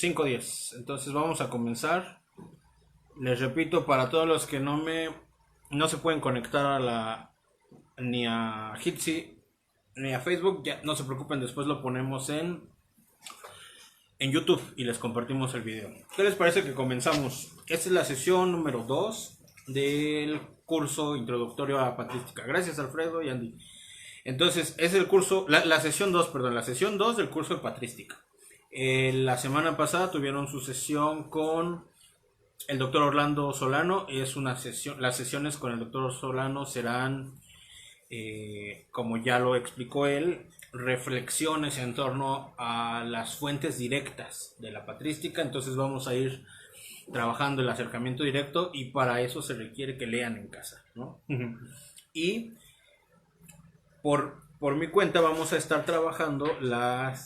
5:10. Entonces vamos a comenzar. Les repito, para todos los que no se pueden conectar ni a Jitsi ni a Facebook, ya no se preocupen, después lo ponemos en YouTube y les compartimos el video. ¿Qué les parece que comenzamos? Esta es la sesión número 2 del curso introductorio a la patrística. Gracias, Alfredo y Andy. Entonces, es el curso, la sesión 2, perdón, la sesión 2 del curso de patrística. La semana pasada tuvieron su sesión con el doctor Orlando Solano. Es una sesión, las sesiones con el doctor Solano serán, como ya lo explicó él, reflexiones en torno a las fuentes directas de la patrística. Entonces vamos a ir trabajando el acercamiento directo y para eso se requiere que lean en casa, ¿no? Y por mi cuenta vamos a estar trabajando la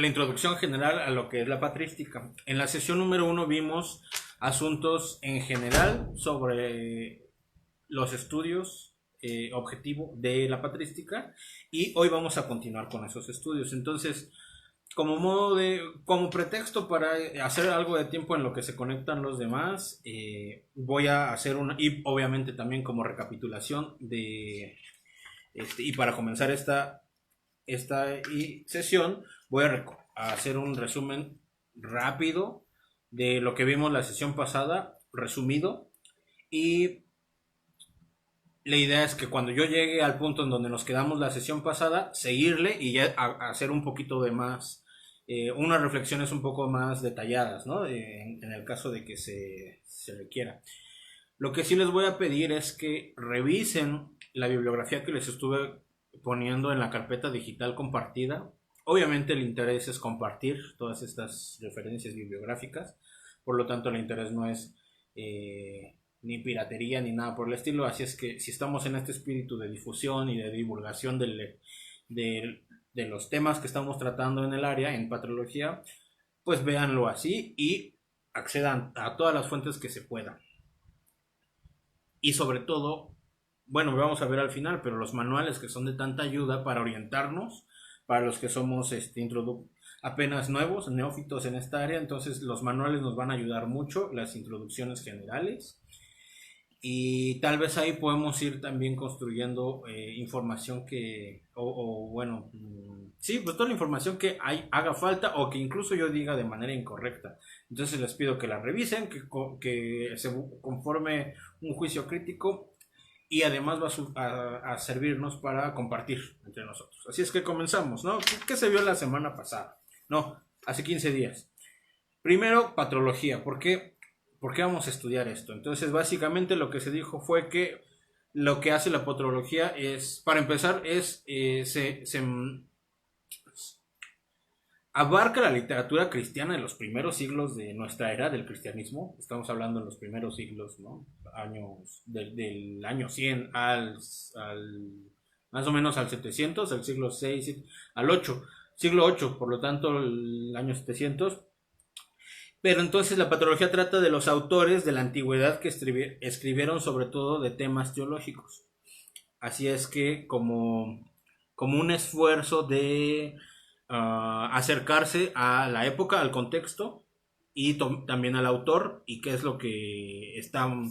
introducción general a lo que es la patrística. En la sesión número 1 vimos asuntos en general sobre los estudios objetivo de la patrística y hoy vamos a continuar con esos estudios. Entonces, como pretexto para hacer algo de tiempo en lo que se conectan los demás, voy a hacer y obviamente también como recapitulación y para comenzar esta sesión, voy a hacer un resumen rápido de lo que vimos la sesión pasada, resumido, y la idea es que cuando yo llegue al punto en donde nos quedamos la sesión pasada, seguirle y ya hacer un poquito de más, unas reflexiones un poco más detalladas, ¿no? En el caso de que se requiera. Lo que sí les voy a pedir es que revisen la bibliografía que les estuve poniendo en la carpeta digital compartida. Obviamente el interés es compartir todas estas referencias bibliográficas, por lo tanto el interés no es ni piratería ni nada por el estilo, así es que si estamos en este espíritu de difusión y de divulgación de los temas que estamos tratando en el área, en patrología, pues véanlo así y accedan a todas las fuentes que se puedan. Y sobre todo, bueno, vamos a ver al final, pero los manuales que son de tanta ayuda para orientarnos, para los que somos apenas nuevos, neófitos en esta área, entonces los manuales nos van a ayudar mucho, las introducciones generales, y tal vez ahí podemos ir también construyendo información bueno, sí, pues toda la información que haga falta o que incluso yo diga de manera incorrecta. Entonces les pido que la revisen, que se conforme un juicio crítico y además va a servirnos para compartir entre nosotros. Así es que comenzamos, ¿no? ¿Qué se vio la semana pasada? No, hace 15 días. Primero, patrología. ¿Por qué vamos a estudiar esto? Entonces, básicamente lo que se dijo fue que lo que hace la patrología es, para empezar, abarca la literatura cristiana de los primeros siglos de nuestra era del cristianismo. Estamos hablando de los primeros siglos, ¿no? Años del año 100 más o menos al 700, al siglo 6, al 8, siglo 8, por lo tanto el año 700. Pero entonces la patrología trata de los autores de la antigüedad que escribieron sobre todo de temas teológicos. Así es que como un esfuerzo de acercarse a la época, al contexto y también al autor y qué es lo que están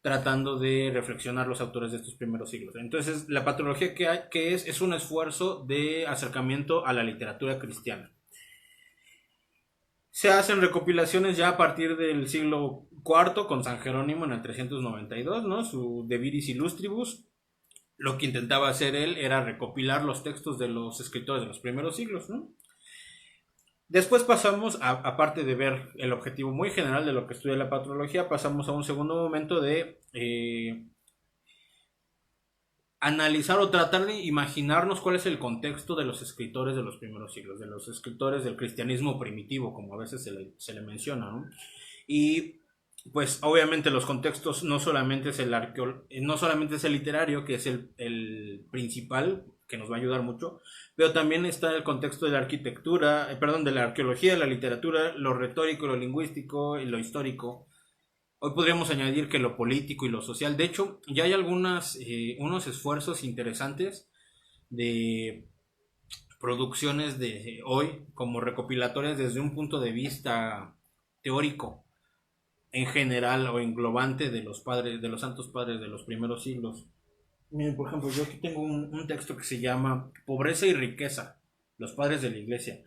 tratando de reflexionar los autores de estos primeros siglos. Entonces la patrología que es un esfuerzo de acercamiento a la literatura cristiana. Se hacen recopilaciones ya a partir del siglo IV con San Jerónimo en el 392, ¿no? Su De Viris Illustribus. Lo que intentaba hacer él era recopilar los textos de los escritores de los primeros siglos, ¿no? Después pasamos, aparte de ver el objetivo muy general de lo que estudia la patrología, pasamos a un segundo momento de analizar o tratar de imaginarnos cuál es el contexto de los escritores de los primeros siglos, de los escritores del cristianismo primitivo, como a veces se le menciona, ¿no? Y pues obviamente los contextos no solamente es no solamente es el literario, que es el principal, que nos va a ayudar mucho, pero también está el contexto de la arquitectura, de la arqueología, la literatura, lo retórico, lo lingüístico y lo histórico. Hoy podríamos añadir que lo político y lo social. De hecho, ya hay unos esfuerzos interesantes de producciones de hoy como recopilatorias desde un punto de vista teórico en general o englobante de los padres, de los santos padres de los primeros siglos. Miren, por ejemplo, yo aquí tengo un texto que se llama Pobreza y Riqueza, los padres de la Iglesia.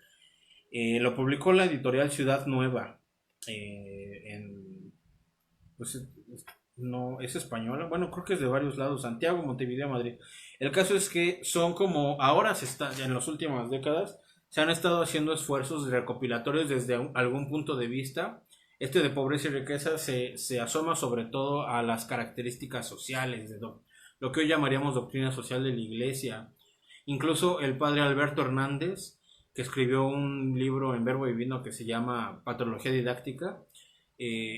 Lo publicó la editorial Ciudad Nueva. Pues no es española, bueno, creo que es de varios lados, Santiago, Montevideo, Madrid. El caso es que son como, ahora se está, en las últimas décadas, se han estado haciendo esfuerzos recopilatorios desde algún punto de vista. Este de pobreza y riqueza se asoma sobre todo a las características sociales de lo que hoy llamaríamos doctrina social de la Iglesia. Incluso el padre Alberto Hernández, que escribió un libro en Verbo Divino que se llama Patología Didáctica,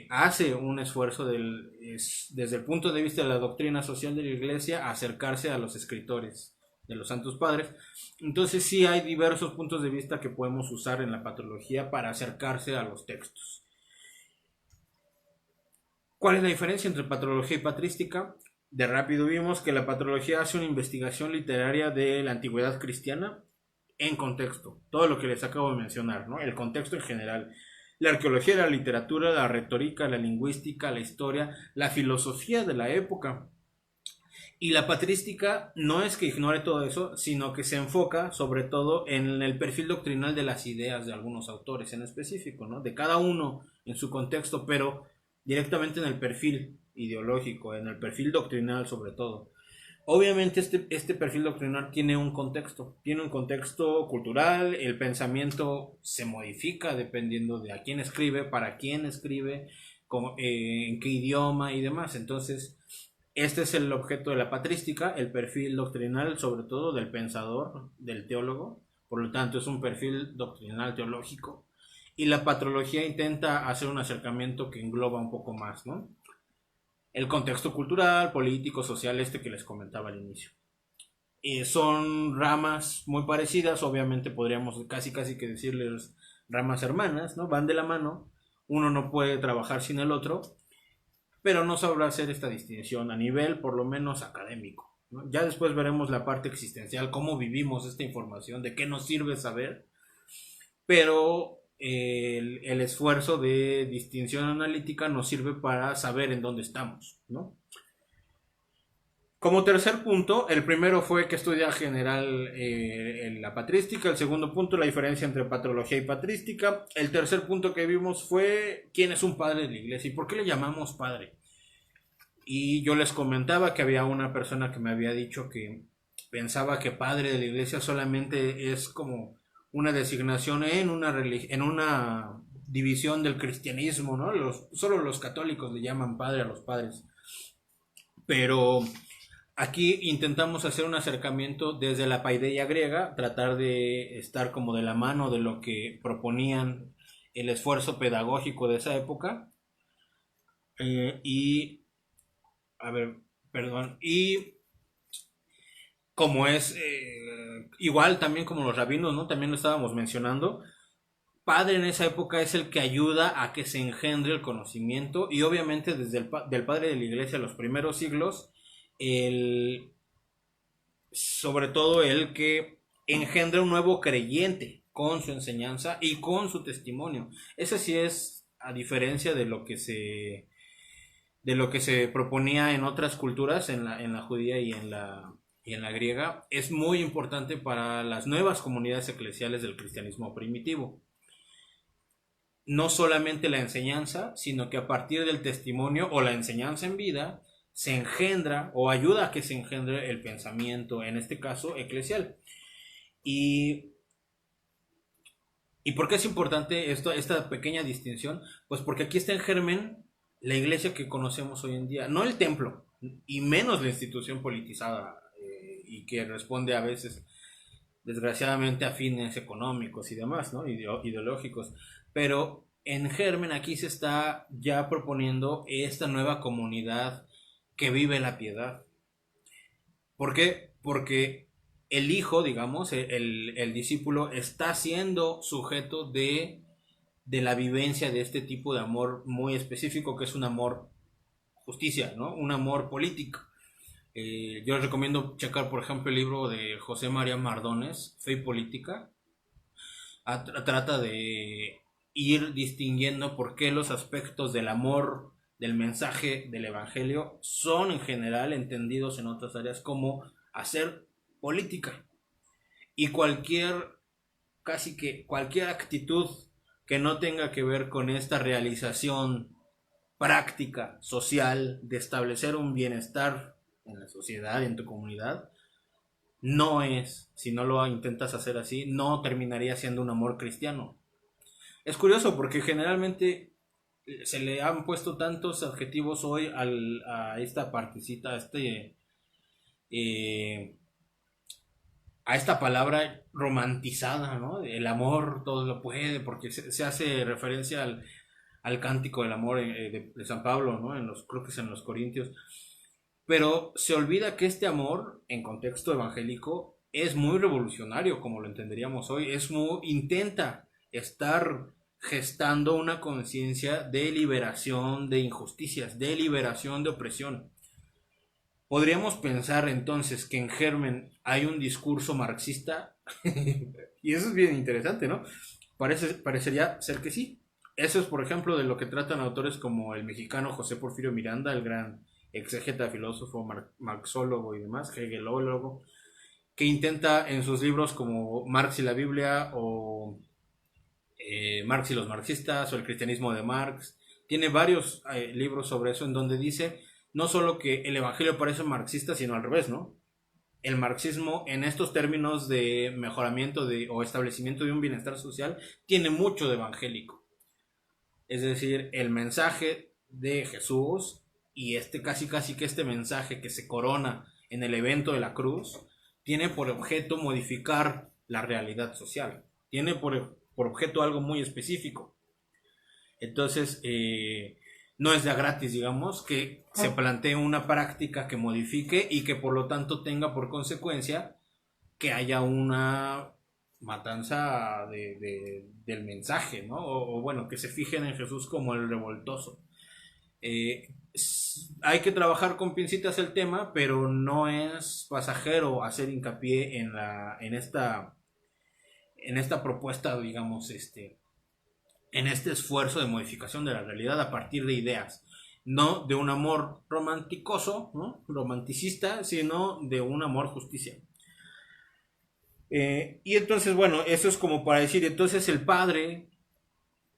hace un esfuerzo desde el punto de vista de la doctrina social de la Iglesia, acercarse a los escritores de los Santos Padres. Entonces sí hay diversos puntos de vista que podemos usar en la patología para acercarse a los textos. ¿Cuál es la diferencia entre patología y patrística? De rápido vimos que la patología hace una investigación literaria de la antigüedad cristiana en contexto, todo lo que les acabo de mencionar, ¿no? El contexto en general. La arqueología, la literatura, la retórica, la lingüística, la historia, la filosofía de la época. Y la patrística no es que ignore todo eso, sino que se enfoca sobre todo en el perfil doctrinal de las ideas de algunos autores en específico, ¿no? De cada uno en su contexto, pero directamente en el perfil ideológico, en el perfil doctrinal sobre todo. Obviamente este perfil doctrinal tiene un contexto cultural, el pensamiento se modifica dependiendo de a quién escribe, para quién escribe, en qué idioma y demás. Entonces, este es el objeto de la patrística, el perfil doctrinal sobre todo del pensador, del teólogo, por lo tanto es un perfil doctrinal teológico. Y la patrología intenta hacer un acercamiento que engloba un poco más, ¿no? El contexto cultural, político, social, que les comentaba al inicio. Son ramas muy parecidas, obviamente podríamos casi que decirles ramas hermanas, ¿no? Van de la mano, uno no puede trabajar sin el otro, pero no sabrá hacer esta distinción a nivel por lo menos académico, ¿no? Ya después veremos la parte existencial, cómo vivimos esta información, de qué nos sirve saber, pero el esfuerzo de distinción analítica nos sirve para saber en dónde estamos, ¿no? Como tercer punto, el primero fue que estudia general la patrística, el segundo punto la diferencia entre patología y patrística, el tercer punto que vimos fue quién es un padre de la Iglesia y por qué le llamamos padre. Y yo les comentaba que había una persona que me había dicho que pensaba que padre de la Iglesia solamente es como una designación en una división del cristianismo, ¿no? Solo los católicos le llaman padre a los padres. Pero aquí intentamos hacer un acercamiento desde la paideia griega, tratar de estar como de la mano de lo que proponían el esfuerzo pedagógico de esa época. Y como es igual también como los rabinos, ¿no? También lo estábamos mencionando. Padre en esa época es el que ayuda a que se engendre el conocimiento y obviamente desde del padre de la Iglesia en los primeros siglos, sobre todo el que engendra un nuevo creyente con su enseñanza y con su testimonio. Ese sí es a diferencia de lo que se proponía en otras culturas, en la judía y en la griega, es muy importante para las nuevas comunidades eclesiales del cristianismo primitivo. No solamente la enseñanza, sino que a partir del testimonio o la enseñanza en vida se engendra o ayuda a que se engendre el pensamiento, en este caso eclesial. ¿Y por qué es importante esta pequeña distinción? Pues porque aquí está en germen la iglesia que conocemos hoy en día, no el templo, y menos la institución politizada y que responde a veces, desgraciadamente, a fines económicos y demás, ¿no? Ideológicos. Pero en germen aquí se está ya proponiendo esta nueva comunidad que vive la piedad. ¿Por qué? Porque el hijo, digamos, el discípulo está siendo sujeto de la vivencia de este tipo de amor muy específico que es un amor justicia, ¿no? Un amor político. Yo les recomiendo checar, por ejemplo, el libro de José María Mardones, Fe y Política. Trata de ir distinguiendo por qué los aspectos del amor, del mensaje del Evangelio, son en general entendidos en otras áreas como hacer política. Y casi que cualquier actitud que no tenga que ver con esta realización práctica, social, de establecer un bienestar en la sociedad y en tu comunidad, no es, si no lo intentas hacer así, no terminaría siendo un amor cristiano. Es curioso porque generalmente se le han puesto tantos adjetivos hoy a esta partecita, eh, a esta palabra romantizada, ¿no? El amor todo lo puede, porque se hace referencia al cántico del amor de San Pablo, ¿no? Creo que es en los Corintios. Pero se olvida que este amor, en contexto evangélico, es muy revolucionario, como lo entenderíamos hoy. Intenta estar gestando una conciencia de liberación de injusticias, de liberación de opresión. Podríamos pensar entonces que en germen hay un discurso marxista, y eso es bien interesante, ¿no? Parecería ser que sí. Eso es, por ejemplo, de lo que tratan autores como el mexicano José Porfirio Miranda, el gran exégeta, filósofo, marxólogo y demás, hegelólogo, que intenta en sus libros como Marx y la Biblia o Marx y los marxistas o el cristianismo de Marx, tiene varios libros sobre eso en donde dice no solo que el evangelio parece marxista, sino al revés, ¿no? El marxismo en estos términos de mejoramiento o establecimiento de un bienestar social tiene mucho de evangélico. Es decir, el mensaje de Jesús y casi que este mensaje que se corona en el evento de la cruz tiene por objeto modificar la realidad social. Tiene por objeto algo muy específico. Entonces, no es de a gratis, digamos, que se plantee una práctica que modifique y que por lo tanto tenga por consecuencia que haya una matanza del mensaje, ¿no? O bueno, que se fijen en Jesús como el revoltoso. Hay que trabajar con pincitas el tema, pero no es pasajero hacer hincapié en esta propuesta, digamos, en este esfuerzo de modificación de la realidad a partir de ideas, no de un amor romanticoso, ¿no? Romanticista, sino de un amor justicia. Y entonces, bueno, eso es como para decir, entonces el padre,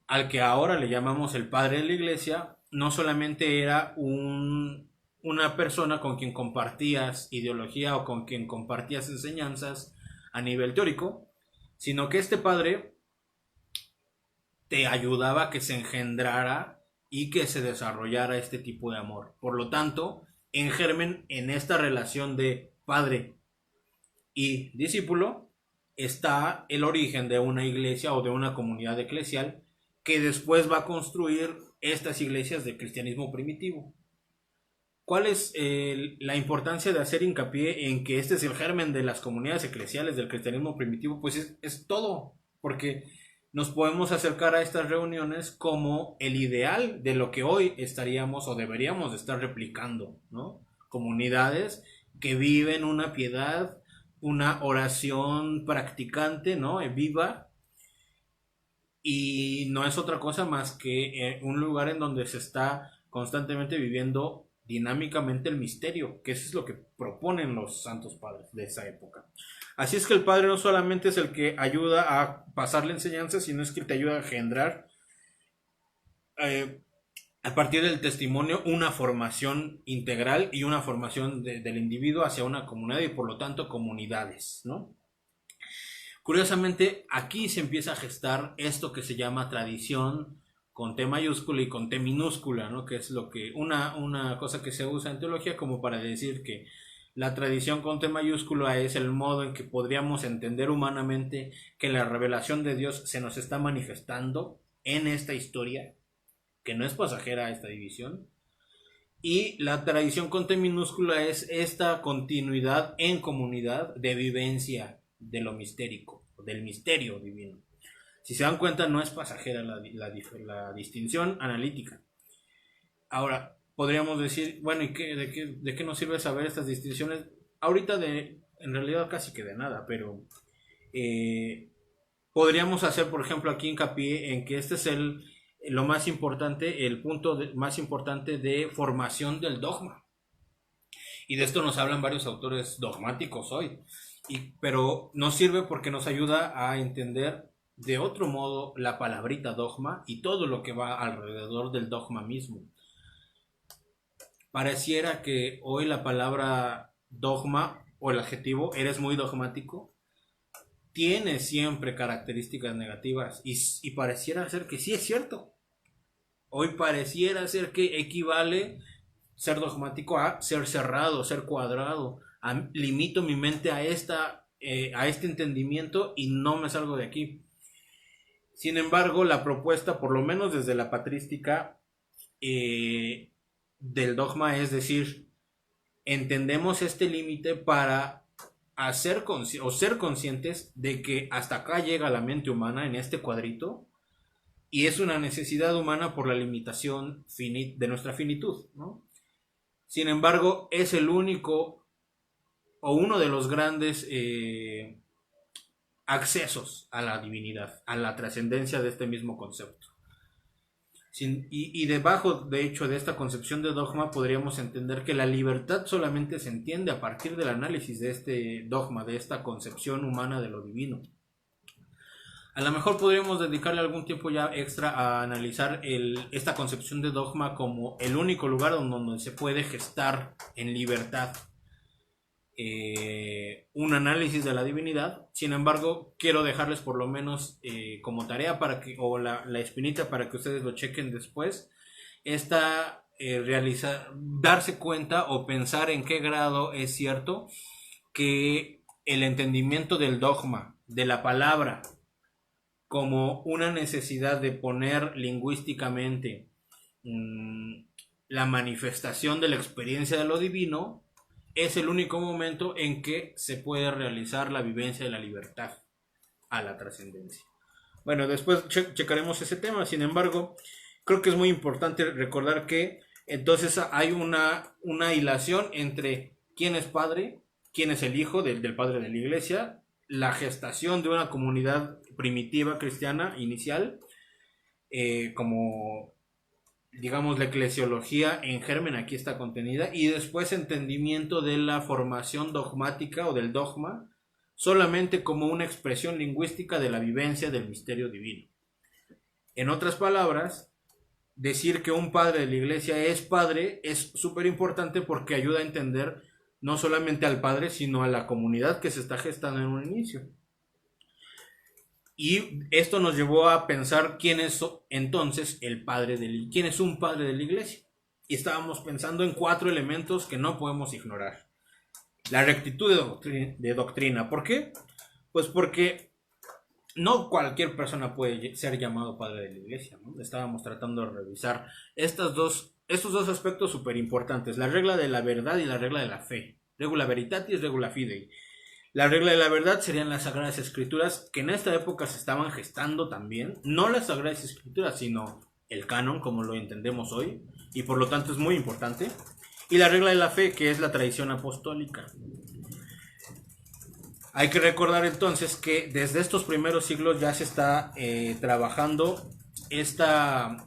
al que ahora le llamamos el padre de la iglesia, no solamente era una persona con quien compartías ideología o con quien compartías enseñanzas a nivel teórico, sino que este padre te ayudaba a que se engendrara y que se desarrollara este tipo de amor. Por lo tanto, en germen, en esta relación de padre y discípulo, está el origen de una iglesia o de una comunidad eclesial que después va a construir estas iglesias de cristianismo primitivo. ¿Cuál es la importancia de hacer hincapié en que este es el germen de las comunidades eclesiales del cristianismo primitivo? Pues es todo, porque nos podemos acercar a estas reuniones como el ideal de lo que hoy estaríamos o deberíamos de estar replicando, ¿no? Comunidades que viven una piedad, una oración practicante, ¿no? Viva, y no es otra cosa más que un lugar en donde se está constantemente viviendo dinámicamente el misterio, que eso es lo que proponen los santos padres de esa época. Así es que el padre no solamente es el que ayuda a pasar la enseñanza, sino es que te ayuda a engendrar a partir del testimonio una formación integral y una formación del individuo hacia una comunidad y por lo tanto comunidades, ¿no? Curiosamente, aquí se empieza a gestar esto que se llama tradición con T mayúscula y con T minúscula, ¿no? Que es una cosa que se usa en teología como para decir que la tradición con T mayúscula es el modo en que podríamos entender humanamente que la revelación de Dios se nos está manifestando en esta historia, que no es pasajera a esta división. Y la tradición con T minúscula es esta continuidad en comunidad de vivencia de lo mistérico, del misterio divino. Si se dan cuenta, no es pasajera la distinción analítica. Ahora, podríamos decir, bueno, ¿y de qué nos sirve saber estas distinciones? Ahorita en realidad casi que de nada, pero eh, podríamos hacer, por ejemplo, aquí hincapié en que este es lo más importante, el punto más importante de formación del dogma. Y de esto nos hablan varios autores dogmáticos hoy. Pero nos sirve porque nos ayuda a entender de otro modo la palabrita dogma y todo lo que va alrededor del dogma mismo. Pareciera que hoy la palabra dogma o el adjetivo eres muy dogmático tiene siempre características negativas y pareciera ser que sí es cierto. Hoy pareciera ser que equivale ser dogmático a ser cerrado, ser cuadrado. Limito mi mente a este entendimiento y no me salgo de aquí. Sin embargo, la propuesta, por lo menos desde la patrística del dogma, es decir, entendemos este límite para ser conscientes de que hasta acá llega la mente humana en este cuadrito y es una necesidad humana por la limitación de nuestra finitud, ¿no? Sin embargo, es el único o uno de los grandes accesos a la divinidad, a la trascendencia de este mismo concepto. Y debajo, de hecho, de esta concepción de dogma, podríamos entender que la libertad solamente se entiende a partir del análisis de este dogma, de esta concepción humana de lo divino. A lo mejor podríamos dedicarle algún tiempo ya extra a analizar esta concepción de dogma como el único lugar donde se puede gestar en libertad un análisis de la divinidad. Sin embargo, quiero dejarles por lo menos como tarea o la espinita para que ustedes lo chequen después. Darse cuenta o pensar en qué grado es cierto que el entendimiento del dogma, de la palabra, como una necesidad de poner lingüísticamente la manifestación de la experiencia de lo divino, es el único momento en que se puede realizar la vivencia de la libertad a la trascendencia. Bueno, después checaremos ese tema. Sin embargo, creo que es muy importante recordar que entonces hay una hilación entre quién es padre, quién es el hijo del padre de la iglesia, la gestación de una comunidad primitiva cristiana inicial, como digamos la eclesiología en germen aquí está contenida, y después entendimiento de la formación dogmática o del dogma solamente como una expresión lingüística de la vivencia del misterio divino. En otras palabras, decir que un padre de la iglesia es padre es súper importante porque ayuda a entender no solamente al padre, sino a la comunidad que se está gestando en un inicio. Y esto nos llevó a pensar quién es entonces quién es un padre de la iglesia. Y estábamos pensando en 4 elementos que no podemos ignorar. La rectitud de doctrina. ¿Por qué? Pues porque no cualquier persona puede ser llamado padre de la iglesia, ¿no? Estábamos tratando de revisar estos dos aspectos súper importantes. La regla de la verdad y la regla de la fe. Regula veritatis, regula fidei. La regla de la verdad serían las Sagradas Escrituras, que en esta época se estaban gestando también. No las Sagradas Escrituras, sino el canon, como lo entendemos hoy. Y por lo tanto es muy importante. Y la regla de la fe, que es la tradición apostólica. Hay que recordar entonces que desde estos primeros siglos ya se está trabajando esta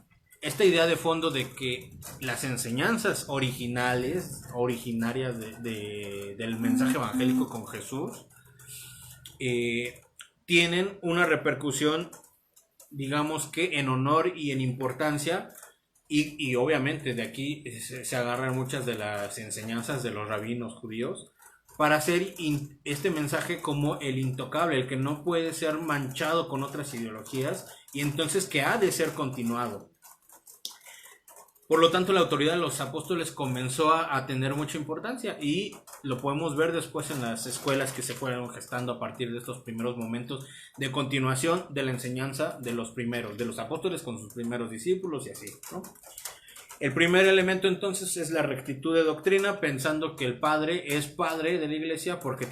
idea de fondo de que las enseñanzas originarias del mensaje evangélico con Jesús tienen una repercusión, digamos que en honor y en importancia, y obviamente de aquí se agarran muchas de las enseñanzas de los rabinos judíos para hacer este mensaje como el intocable, el que no puede ser manchado con otras ideologías y entonces que ha de ser continuado. Por lo tanto, la autoridad de los apóstoles comenzó a tener mucha importancia y lo podemos ver después en las escuelas que se fueron gestando a partir de estos primeros momentos de continuación de la enseñanza de los apóstoles con sus primeros discípulos y así, ¿no? El primer elemento entonces es la rectitud de doctrina, pensando que el padre es padre de la iglesia porque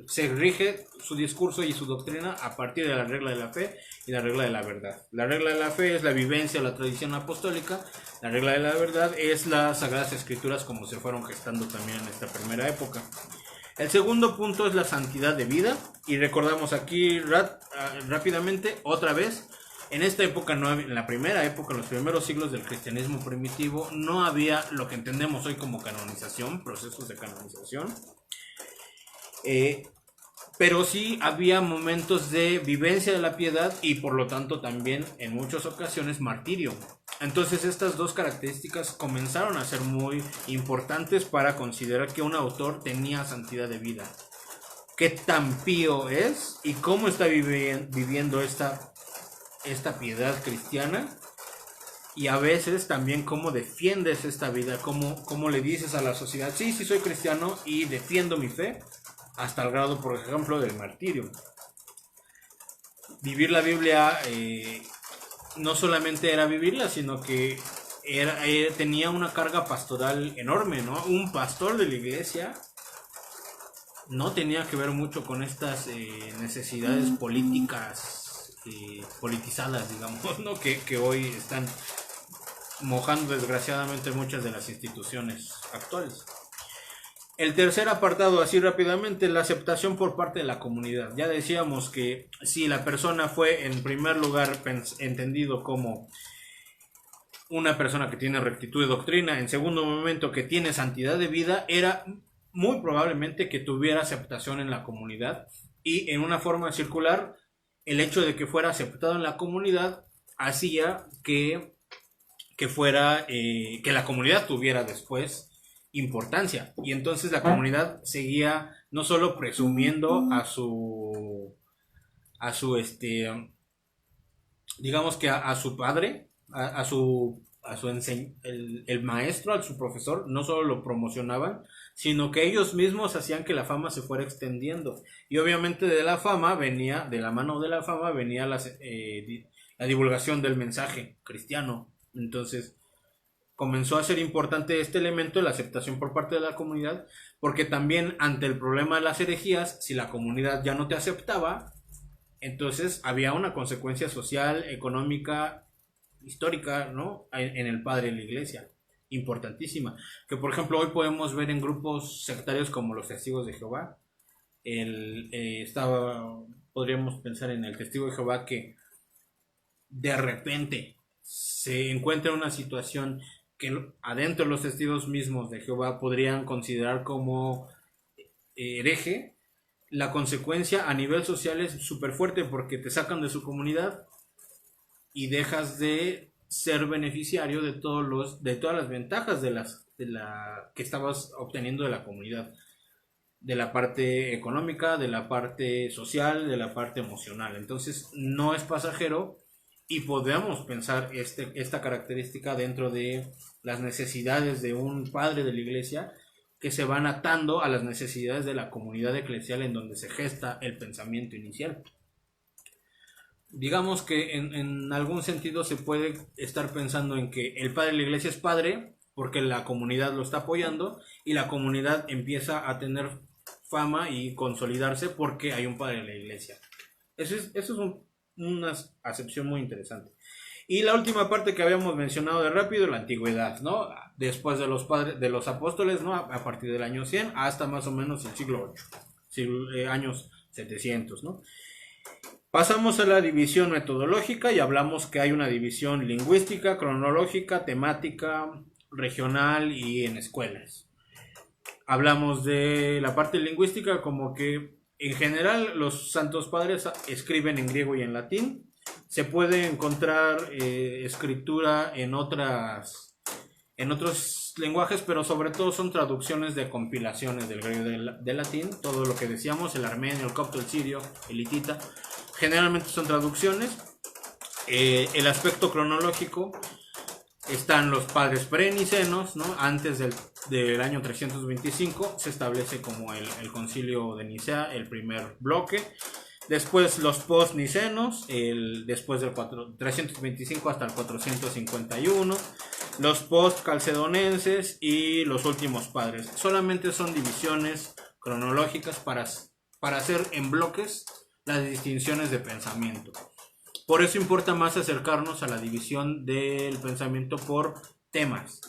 se rige su discurso y su doctrina a partir de la regla de la fe y la regla de la verdad. La regla de la fe es la vivencia o la tradición apostólica, la regla de la verdad es las sagradas escrituras como se fueron gestando también en esta primera época. El segundo punto es la santidad de vida, y recordamos aquí rápidamente otra vez. En esta época, no había, en la primera época, en los primeros siglos del cristianismo primitivo, no había lo que entendemos hoy como canonización, procesos de canonización. Pero sí había momentos de vivencia de la piedad y por lo tanto también en muchas ocasiones martirio. Entonces estas dos características comenzaron a ser muy importantes para considerar que un autor tenía santidad de vida. ¿Qué tan pío es y cómo está viviendo esta piedad cristiana? Y a veces también cómo defiendes esta vida, cómo le dices a la sociedad, sí soy cristiano y defiendo mi fe, hasta el grado, por ejemplo, del martirio. Vivir la Biblia no solamente era vivirla, sino que tenía una carga pastoral enorme, ¿no? Un pastor de la iglesia no tenía que ver mucho con estas necesidades políticas, politizadas, digamos, ¿no? Que hoy están mojando desgraciadamente muchas de las instituciones actuales. El tercer apartado, así rápidamente, la aceptación por parte de la comunidad. Ya decíamos que si la persona fue en primer lugar entendido como una persona que tiene rectitud de doctrina, en segundo momento que tiene santidad de vida, era muy probablemente que tuviera aceptación en la comunidad, y en una forma circular, el hecho de que fuera aceptado en la comunidad hacía que la comunidad tuviera después importancia, y entonces la comunidad seguía no solo presumiendo digamos que a su padre, el maestro, a su profesor, no solo lo promocionaban, sino que ellos mismos hacían que la fama se fuera extendiendo, y obviamente de la mano de la fama venía la divulgación del mensaje cristiano. Entonces comenzó a ser importante este elemento de la aceptación por parte de la comunidad, porque también ante el problema de las herejías, si la comunidad ya no te aceptaba, entonces había una consecuencia social, económica, histórica, ¿no? En el padre de la iglesia, importantísima, que por ejemplo hoy podemos ver en grupos sectarios como los Testigos de Jehová. Podríamos pensar en el Testigo de Jehová que de repente se encuentra en una situación que adentro de los testigos mismos de Jehová podrían considerar como hereje. La consecuencia a nivel social es súper fuerte, porque te sacan de su comunidad y dejas de ser beneficiario de todas las ventajas que estabas obteniendo de la comunidad, de la parte económica, de la parte social, de la parte emocional. Entonces no es pasajero, y podemos pensar esta característica dentro de las necesidades de un padre de la iglesia, que se van atando a las necesidades de la comunidad eclesial en donde se gesta el pensamiento inicial. Digamos que en algún sentido se puede estar pensando en que el padre de la iglesia es padre porque la comunidad lo está apoyando, y la comunidad empieza a tener fama y consolidarse porque hay un padre de la iglesia. Eso es una acepción muy interesante. Y la última parte que habíamos mencionado de rápido, la antigüedad, ¿no? Después de los apóstoles, ¿no? A partir del año 100 hasta más o menos el siglo 8, años 700, ¿no? Pasamos a la división metodológica y hablamos que hay una división lingüística, cronológica, temática, regional y en escuelas. Hablamos de la parte lingüística como que en general los santos padres escriben en griego y en latín. Se puede encontrar escritura en otros lenguajes, pero sobre todo son traducciones de compilaciones del griego y del latín. Todo lo que decíamos, el armenio, el copto, el sirio, el hitita, generalmente son traducciones. El aspecto cronológico, están los padres prenicenos, ¿no? Antes del año 325 se establece como el concilio de Nicea, el primer bloque. Después los post-nicenos, después del 325 hasta el 451. los post-calcedonenses y los últimos padres. Solamente son divisiones cronológicas para hacer en bloques las distinciones de pensamiento. Por eso importa más acercarnos a la división del pensamiento por temas.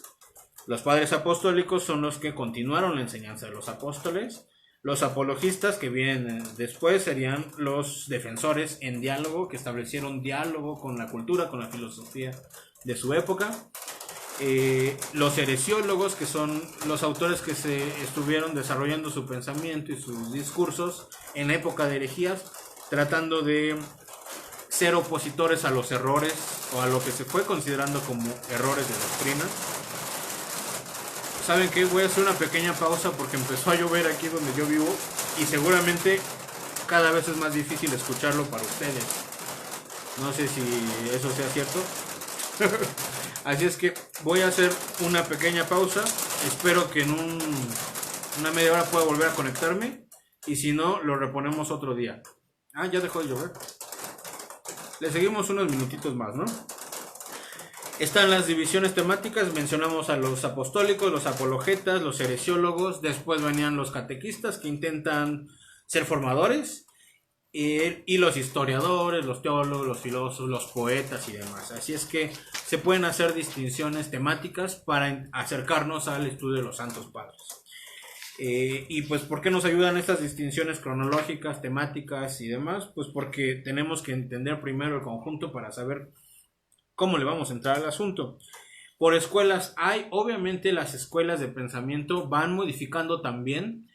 Los padres apostólicos son los que continuaron la enseñanza de los apóstoles. Los apologistas que vienen después serían los defensores en diálogo, que establecieron diálogo con la cultura, con la filosofía de su época. Los heresiólogos, que son los autores que se estuvieron desarrollando su pensamiento y sus discursos en época de herejías, tratando de ser opositores a los errores o a lo que se fue considerando como errores de doctrina. ¿Saben qué? Voy a hacer una pequeña pausa porque empezó a llover aquí donde yo vivo y seguramente cada vez es más difícil escucharlo para ustedes. No sé si eso sea cierto. Así es que voy a hacer una pequeña pausa. Espero que en una media hora pueda volver a conectarme. Y si no, lo reponemos otro día. Ah, ya dejó de llover. Le seguimos unos minutitos más, ¿no? Están las divisiones temáticas. Mencionamos a los apostólicos, los apologetas, los heresiólogos. Después venían los catequistas que intentan ser formadores. Y los historiadores, los teólogos, los filósofos, los poetas y demás. Así es que se pueden hacer distinciones temáticas para acercarnos al estudio de los santos padres. Y pues, ¿por qué nos ayudan estas distinciones cronológicas, temáticas y demás? Pues porque tenemos que entender primero el conjunto para saber cómo le vamos a entrar al asunto. Por escuelas hay, obviamente las escuelas de pensamiento van modificando también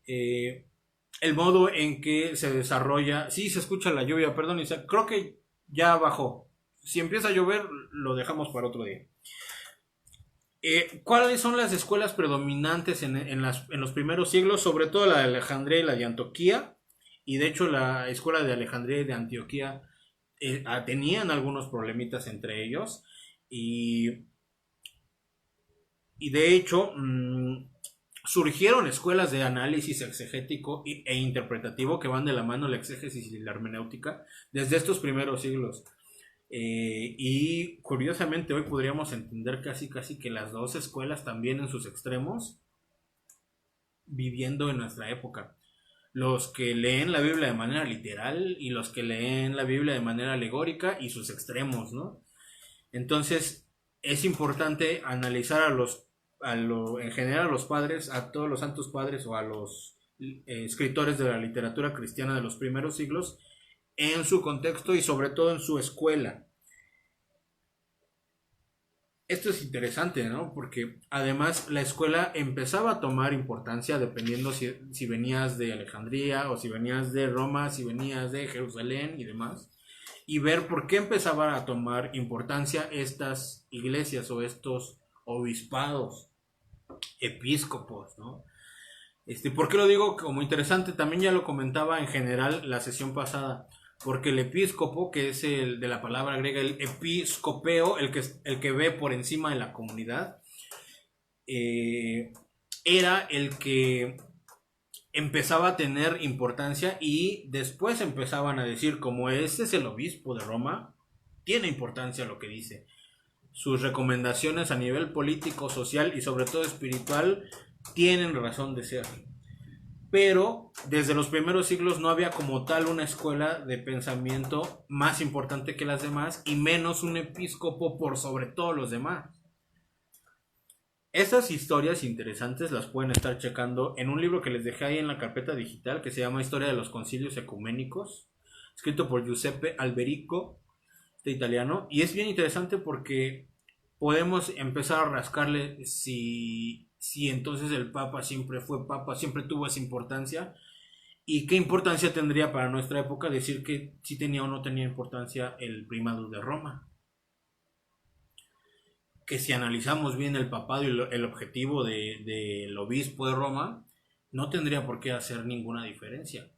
el modo en que se desarrolla. Sí, se escucha la lluvia, perdón, Isaac, creo que ya bajó. Si empieza a llover, lo dejamos para otro día. ¿Cuáles son las escuelas predominantes en los primeros siglos? Sobre todo la de Alejandría y la de Antioquía. Y de hecho la escuela de Alejandría y de Antioquía tenían algunos problemitas entre ellos. Y de hecho surgieron escuelas de análisis exegético e interpretativo que van de la mano la exégesis y la hermenéutica desde estos primeros siglos. Y curiosamente hoy podríamos entender casi que las dos escuelas también en sus extremos viviendo en nuestra época. Los que leen la Biblia de manera literal y los que leen la Biblia de manera alegórica y sus extremos, ¿no? Entonces es importante analizar en general a los padres, a todos los santos padres o a los escritores de la literatura cristiana de los primeros siglos en su contexto y sobre todo en su escuela. Esto es interesante, ¿no? Porque además la escuela empezaba a tomar importancia dependiendo si venías de Alejandría o si venías de Roma, si venías de Jerusalén y demás. Y ver por qué empezaba a tomar importancia estas iglesias o estos obispados, episcopos, ¿no? ¿Por qué lo digo como interesante? También ya lo comentaba en general la sesión pasada. Porque el episcopo, que es el de la palabra griega, el episcopeo, el que ve por encima de la comunidad, era el que empezaba a tener importancia y después empezaban a decir, como este es el obispo de Roma, tiene importancia lo que dice. Sus recomendaciones a nivel político, social y sobre todo espiritual tienen razón de ser. Pero desde los primeros siglos no había como tal una escuela de pensamiento más importante que las demás y menos un episcopo por sobre todos los demás. Estas historias interesantes las pueden estar checando en un libro que les dejé ahí en la carpeta digital que se llama Historia de los Concilios Ecuménicos, escrito por Giuseppe Alberico, de italiano, y es bien interesante porque podemos empezar a rascarle si entonces el Papa siempre fue Papa, siempre tuvo esa importancia, y qué importancia tendría para nuestra época decir que si tenía o no tenía importancia el primado de Roma. Que si analizamos bien el papado y el objetivo del obispo de Roma, no tendría por qué hacer ninguna diferencia.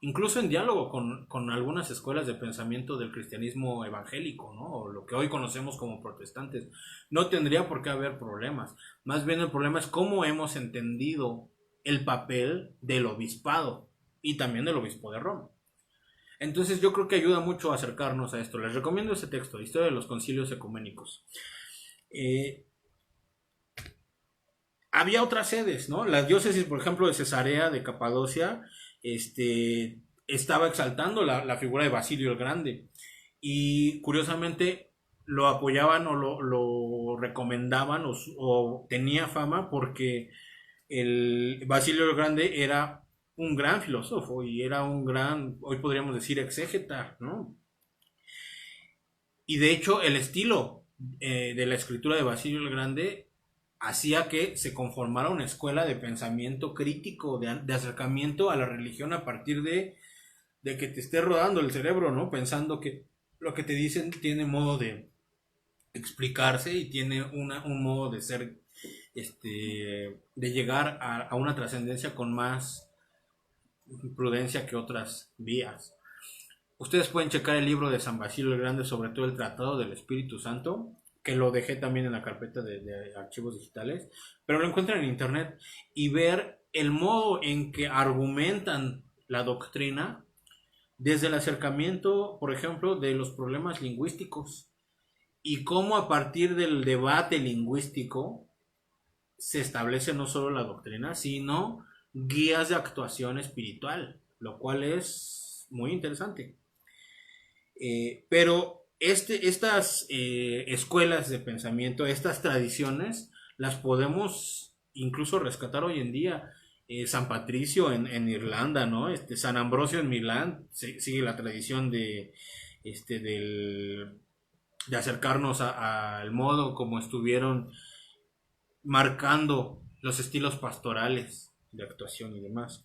Incluso en diálogo con algunas escuelas de pensamiento del cristianismo evangélico, ¿no? O lo que hoy conocemos como protestantes, no tendría por qué haber problemas. Más bien el problema es cómo hemos entendido el papel del obispado y también del obispo de Roma. Entonces yo creo que ayuda mucho a acercarnos a esto. Les recomiendo ese texto, Historia de los Concilios Ecuménicos. Eh, Había otras sedes, ¿no? La diócesis, por ejemplo, de Cesarea, de Capadocia, estaba exaltando la figura de Basilio el Grande. Y curiosamente lo apoyaban o lo recomendaban o tenía fama porque el Basilio el Grande era un gran filósofo y era un gran, hoy podríamos decir, exégeta, ¿no? Y de hecho el estilo de la escritura de Basilio el Grande hacía que se conformara una escuela de pensamiento crítico, de acercamiento a la religión a partir de que te esté rodando el cerebro, ¿no? Pensando que lo que te dicen tiene modo de explicarse y tiene un modo de ser, de llegar a una trascendencia con más prudencia que otras vías. Ustedes pueden checar el libro de San Basilio el Grande, sobre todo el Tratado del Espíritu Santo, que lo dejé también en la carpeta de archivos digitales, pero lo encuentran en internet y ver el modo en que argumentan la doctrina desde el acercamiento, por ejemplo, de los problemas lingüísticos y cómo a partir del debate lingüístico se establece no solo la doctrina, sino guías de actuación espiritual, lo cual es muy interesante. Pero estas escuelas de pensamiento, estas tradiciones, las podemos incluso rescatar hoy en día. San Patricio en Irlanda, ¿no? San Ambrosio en Milán sigue la tradición de acercarnos al modo como estuvieron marcando los estilos pastorales de actuación y demás.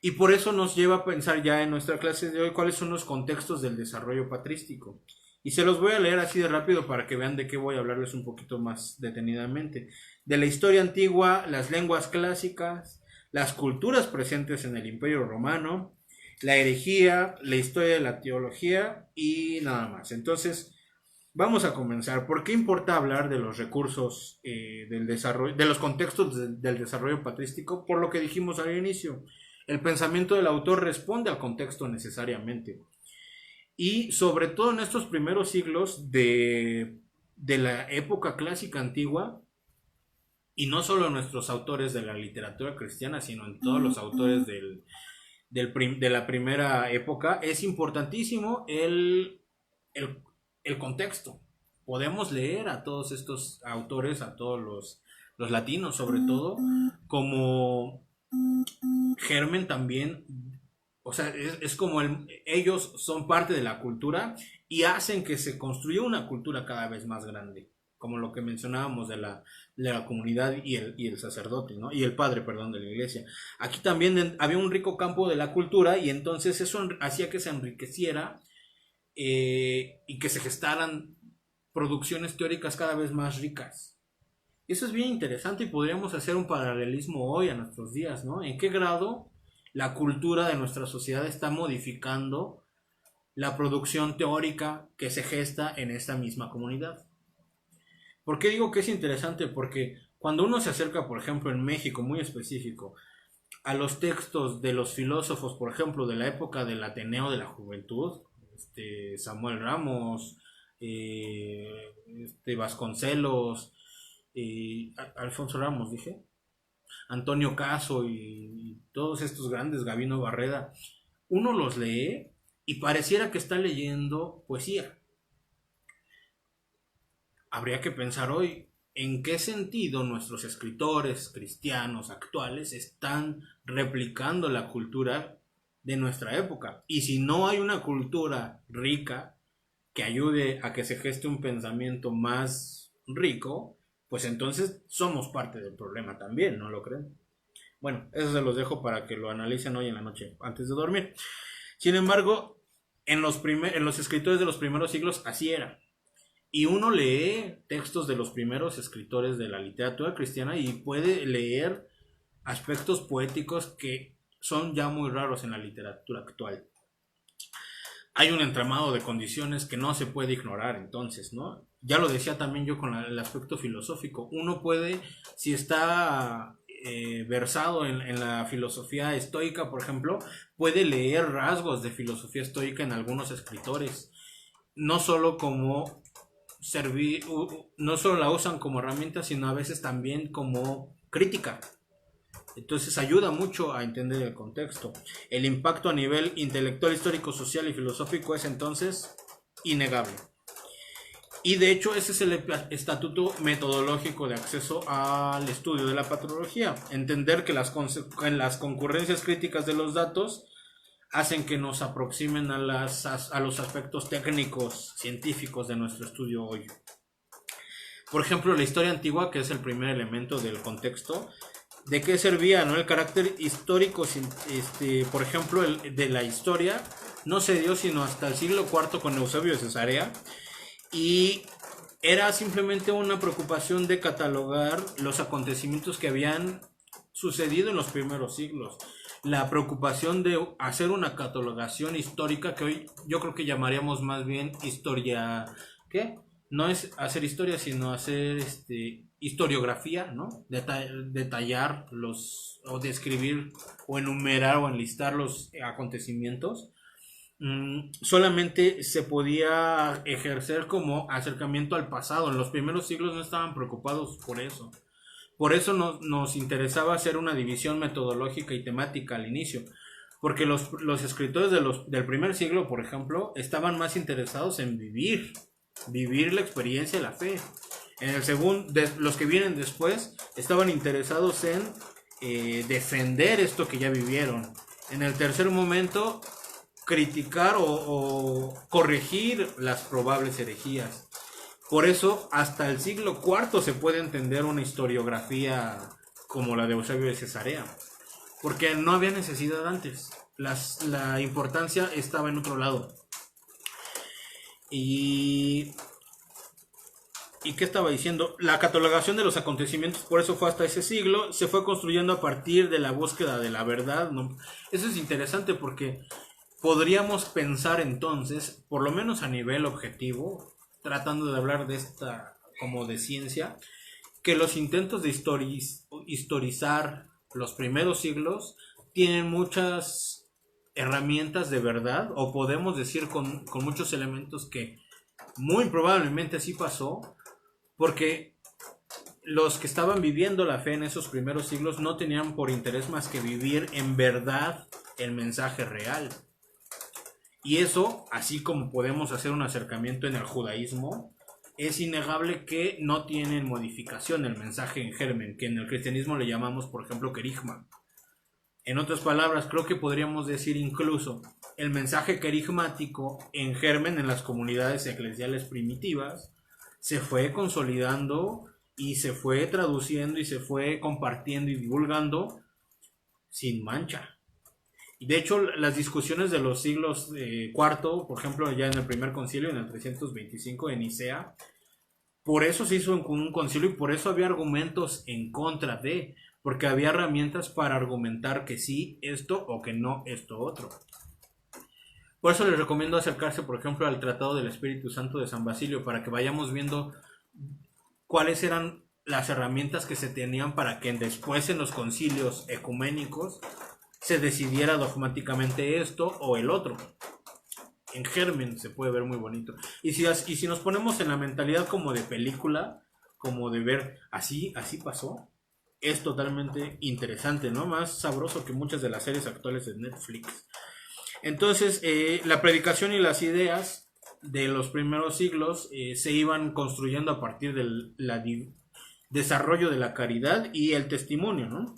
Y por eso nos lleva a pensar ya en nuestra clase de hoy cuáles son los contextos del desarrollo patrístico. Y se los voy a leer así de rápido para que vean de qué voy a hablarles un poquito más detenidamente. De la historia antigua, las lenguas clásicas, las culturas presentes en el Imperio Romano, la herejía, la historia de la teología y nada más. Entonces, vamos a comenzar. ¿Por qué importa hablar de los recursos del desarrollo, de los contextos del desarrollo patrístico? Por lo que dijimos al inicio. El pensamiento del autor responde al contexto necesariamente. Y sobre todo en estos primeros siglos de la época clásica antigua, y no solo nuestros autores de la literatura cristiana, sino en todos los autores de la primera época, es importantísimo el contexto. Podemos leer a todos estos autores, a todos los latinos sobre todo, como germen también, o sea, es como ellos son parte de la cultura y hacen que se construya una cultura cada vez más grande, como lo que mencionábamos de la comunidad y el sacerdote, ¿no? Y el padre, perdón, de la iglesia. Aquí también había un rico campo de la cultura y entonces eso hacía que se enriqueciera y que se gestaran producciones teóricas cada vez más ricas. Eso es bien interesante y podríamos hacer un paralelismo hoy a nuestros días, ¿no? ¿En qué grado la cultura de nuestra sociedad está modificando la producción teórica que se gesta en esta misma comunidad? ¿Por qué digo que es interesante? Porque cuando uno se acerca, por ejemplo, en México, muy específico, a los textos de los filósofos, por ejemplo, de la época del Ateneo de la Juventud, Samuel Ramos, Vasconcelos, Alfonso Ramos, dije, Antonio Caso y todos estos grandes, Gabino Barreda, uno los lee y pareciera que está leyendo poesía. Habría que pensar hoy en qué sentido nuestros escritores cristianos actuales están replicando la cultura de nuestra época. Y si no hay una cultura rica que ayude a que se geste un pensamiento más rico, pues entonces somos parte del problema también, ¿no lo creen? Bueno, eso se los dejo para que lo analicen hoy en la noche antes de dormir. Sin embargo, en los escritores de los primeros siglos así era. Y uno lee textos de los primeros escritores de la literatura cristiana y puede leer aspectos poéticos que son ya muy raros en la literatura actual. Hay un entramado de condiciones que no se puede ignorar entonces, ¿no? Ya lo decía también yo con el aspecto filosófico. Uno puede, si está versado en la filosofía estoica, por ejemplo, puede leer rasgos de filosofía estoica en algunos escritores. No solo como no solo la usan como herramienta, sino a veces también como crítica. Entonces ayuda mucho a entender el contexto. El impacto a nivel intelectual, histórico, social y filosófico es entonces innegable. Y de hecho ese es el estatuto metodológico de acceso al estudio de la patrología. Entender que las concurrencias críticas de los datos hacen que nos aproximen a los aspectos técnicos, científicos de nuestro estudio hoy. Por ejemplo, la historia antigua, que es el primer elemento del contexto. ¿De qué servía, no? El carácter histórico, por ejemplo, de la historia no se dio sino hasta el siglo IV con Eusebio de Cesarea, y era simplemente una preocupación de catalogar los acontecimientos que habían sucedido en los primeros siglos. La preocupación de hacer una catalogación histórica, que hoy yo creo que llamaríamos más bien historia, ¿qué? No es hacer historia, sino hacer historiografía, ¿no? Detallar o describir, o enumerar, o enlistar los acontecimientos. Solamente se podía ejercer como acercamiento al pasado. En los primeros siglos no estaban preocupados por eso. Por eso nos interesaba hacer una división metodológica y temática al inicio. Porque los escritores del primer siglo, por ejemplo, estaban más interesados en vivir la experiencia de la fe. En el segundo, los que vienen después estaban interesados en defender esto que ya vivieron. En el tercer momento, criticar o corregir las probables herejías. Por eso, hasta el siglo IV se puede entender una historiografía como la de Eusebio de Cesarea, porque no había necesidad antes. La importancia estaba en otro lado. ¿Y qué estaba diciendo? La catalogación de los acontecimientos, por eso fue hasta ese siglo, se fue construyendo a partir de la búsqueda de la verdad, ¿no? Eso es interesante porque podríamos pensar entonces, por lo menos a nivel objetivo, tratando de hablar de esta como de ciencia, que los intentos de historizar los primeros siglos tienen muchas herramientas de verdad, o podemos decir con muchos elementos que muy probablemente así pasó, porque los que estaban viviendo la fe en esos primeros siglos no tenían por interés más que vivir en verdad el mensaje real. Y eso, así como podemos hacer un acercamiento en el judaísmo, es innegable que no tienen modificación el mensaje en germen, que en el cristianismo le llamamos, por ejemplo, querigma. En otras palabras, creo que podríamos decir incluso el mensaje querigmático en germen en las comunidades eclesiales primitivas se fue consolidando y se fue traduciendo y se fue compartiendo y divulgando sin mancha. Y de hecho, las discusiones de los siglos IV, por ejemplo, ya en el primer concilio, en el 325 de Nicea, por eso se hizo un concilio y por eso había argumentos en contra de, porque había herramientas para argumentar que sí esto o que no esto otro. Por eso les recomiendo acercarse, por ejemplo, al Tratado del Espíritu Santo de San Basilio, para que vayamos viendo cuáles eran las herramientas que se tenían para que después en los concilios ecuménicos se decidiera dogmáticamente esto o el otro. En germen se puede ver muy bonito. Y si nos ponemos en la mentalidad como de película, como de ver así pasó, es totalmente interesante, ¿no? Más sabroso que muchas de las series actuales de Netflix. Entonces, la predicación y las ideas de los primeros siglos se iban construyendo a partir del desarrollo de la caridad y el testimonio, ¿no?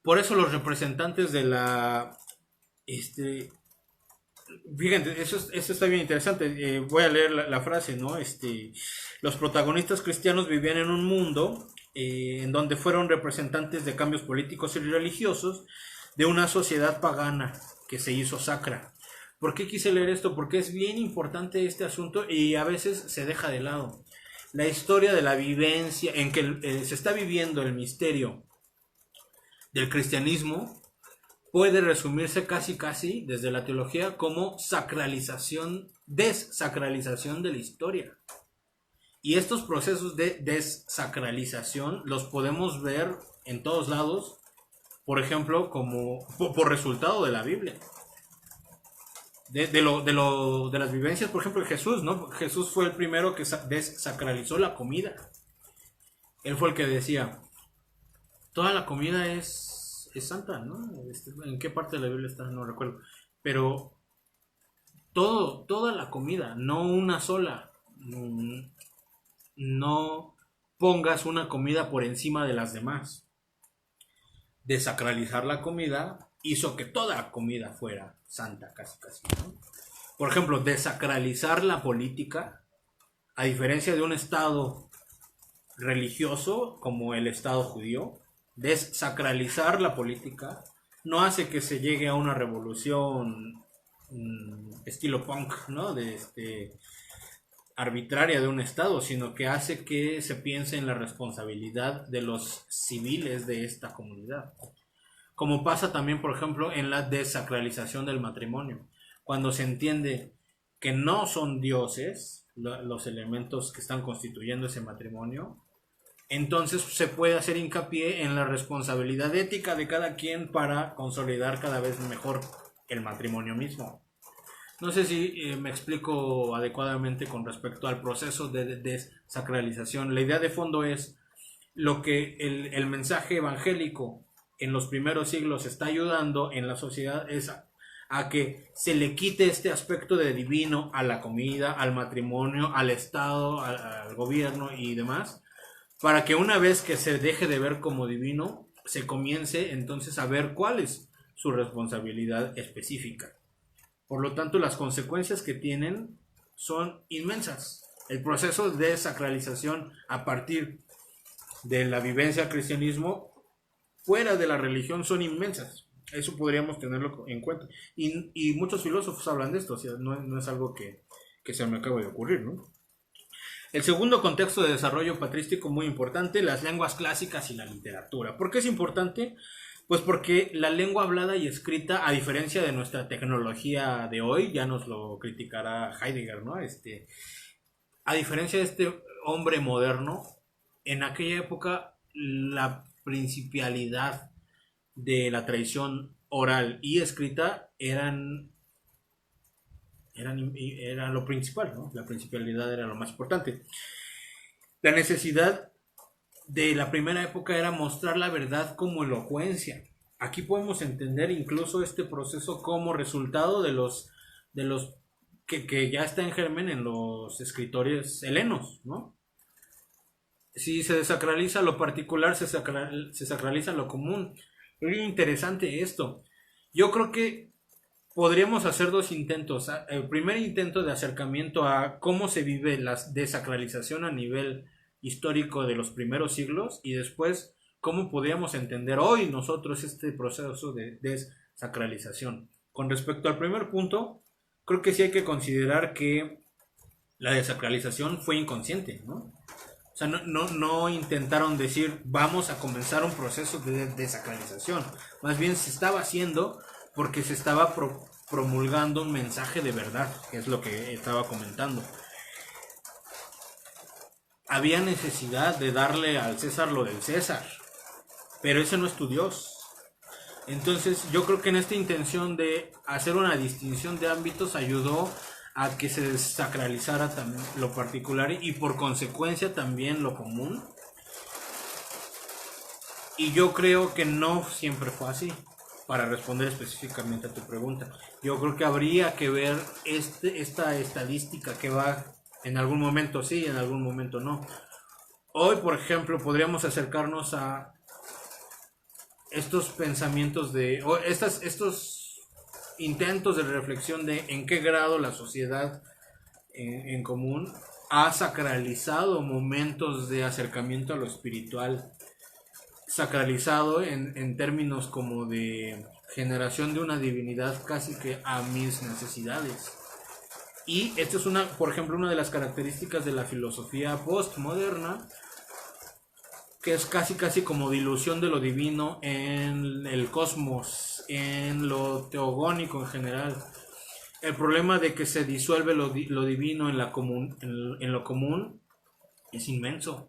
Por eso los representantes de la... fíjense, eso está bien interesante. Voy a leer la frase, ¿no? Los protagonistas cristianos vivían en un mundo en donde fueron representantes de cambios políticos y religiosos de una sociedad pagana que se hizo sacra. ¿Por qué quise leer esto? Porque es bien importante este asunto y a veces se deja de lado. La historia de la vivencia en que se está viviendo el misterio del cristianismo puede resumirse casi desde la teología como desacralización de la historia. Y estos procesos de desacralización los podemos ver en todos lados, por ejemplo, como por resultado de la Biblia. de las vivencias, por ejemplo, de Jesús, ¿no? Jesús fue el primero que desacralizó la comida. Él fue el que decía, toda la comida es santa, ¿no? ¿En qué parte de la Biblia está? No recuerdo. Pero toda la comida, no una sola. No pongas una comida por encima de las demás. Desacralizar la comida hizo que toda la comida fuera santa, casi, ¿no? Por ejemplo, desacralizar la política, a diferencia de un estado religioso como el estado judío, desacralizar la política no hace que se llegue a una revolución estilo punk, ¿no? Arbitraria de un estado, sino que hace que se piense en la responsabilidad de los civiles de esta comunidad. Como pasa también, por ejemplo, en la desacralización del matrimonio, cuando se entiende que no son dioses los elementos que están constituyendo ese matrimonio, entonces se puede hacer hincapié en la responsabilidad ética de cada quien para consolidar cada vez mejor el matrimonio mismo. No sé si me explico adecuadamente con respecto al proceso de desacralización. La idea de fondo es lo que el mensaje evangélico en los primeros siglos está ayudando en la sociedad es a que se le quite este aspecto de divino a la comida, al matrimonio, al Estado, al gobierno y demás, para que una vez que se deje de ver como divino, se comience entonces a ver cuál es su responsabilidad específica. Por lo tanto, las consecuencias que tienen son inmensas. El proceso de desacralización a partir de la vivencia del cristianismo fuera de la religión son inmensas. Eso podríamos tenerlo en cuenta. Y muchos filósofos hablan de esto, o sea, no es algo que se me acaba de ocurrir, ¿no? El segundo contexto de desarrollo patrístico muy importante, las lenguas clásicas y la literatura. ¿Por qué es importante? Pues porque la lengua hablada y escrita, a diferencia de nuestra tecnología de hoy, ya nos lo criticará Heidegger, ¿no? A diferencia de este hombre moderno, en aquella época la principalidad de la tradición oral y escrita era lo principal, ¿no? La principalidad era lo más importante. La necesidad de la primera época era mostrar la verdad como elocuencia. Aquí podemos entender incluso este proceso como resultado de los que ya está en germen en los escritores helenos, ¿no? Si se desacraliza lo particular, se sacraliza lo común. Es muy interesante esto. Yo creo que podríamos hacer dos intentos. El primer intento de acercamiento a cómo se vive la desacralización a nivel histórico de los primeros siglos y después cómo podríamos entender hoy nosotros este proceso de desacralización. Con respecto al primer punto, creo que sí hay que considerar que la desacralización fue inconsciente, ¿no? O sea, no intentaron decir vamos a comenzar un proceso de desacralización. Más bien se estaba haciendo porque se estaba promulgando un mensaje de verdad, que es lo que estaba comentando. Había necesidad de darle al César lo del César, pero ese no es tu Dios. Entonces yo creo que en esta intención de hacer una distinción de ámbitos ayudó a que se desacralizara también lo particular y por consecuencia también lo común. Y yo creo que no siempre fue así. Para responder específicamente a tu pregunta, yo creo que habría que ver esta estadística que va en algún momento sí, en algún momento no. Hoy, por ejemplo, podríamos acercarnos a estos pensamientos estos intentos de reflexión de en qué grado la sociedad en común ha sacralizado momentos de acercamiento a lo espiritual, sacralizado en términos como de generación de una divinidad casi que a mis necesidades. Y esto es por ejemplo, una de las características de la filosofía postmoderna, que es casi como dilución de lo divino en el cosmos, en lo teogónico en general. El problema de que se disuelve lo divino en lo común es inmenso.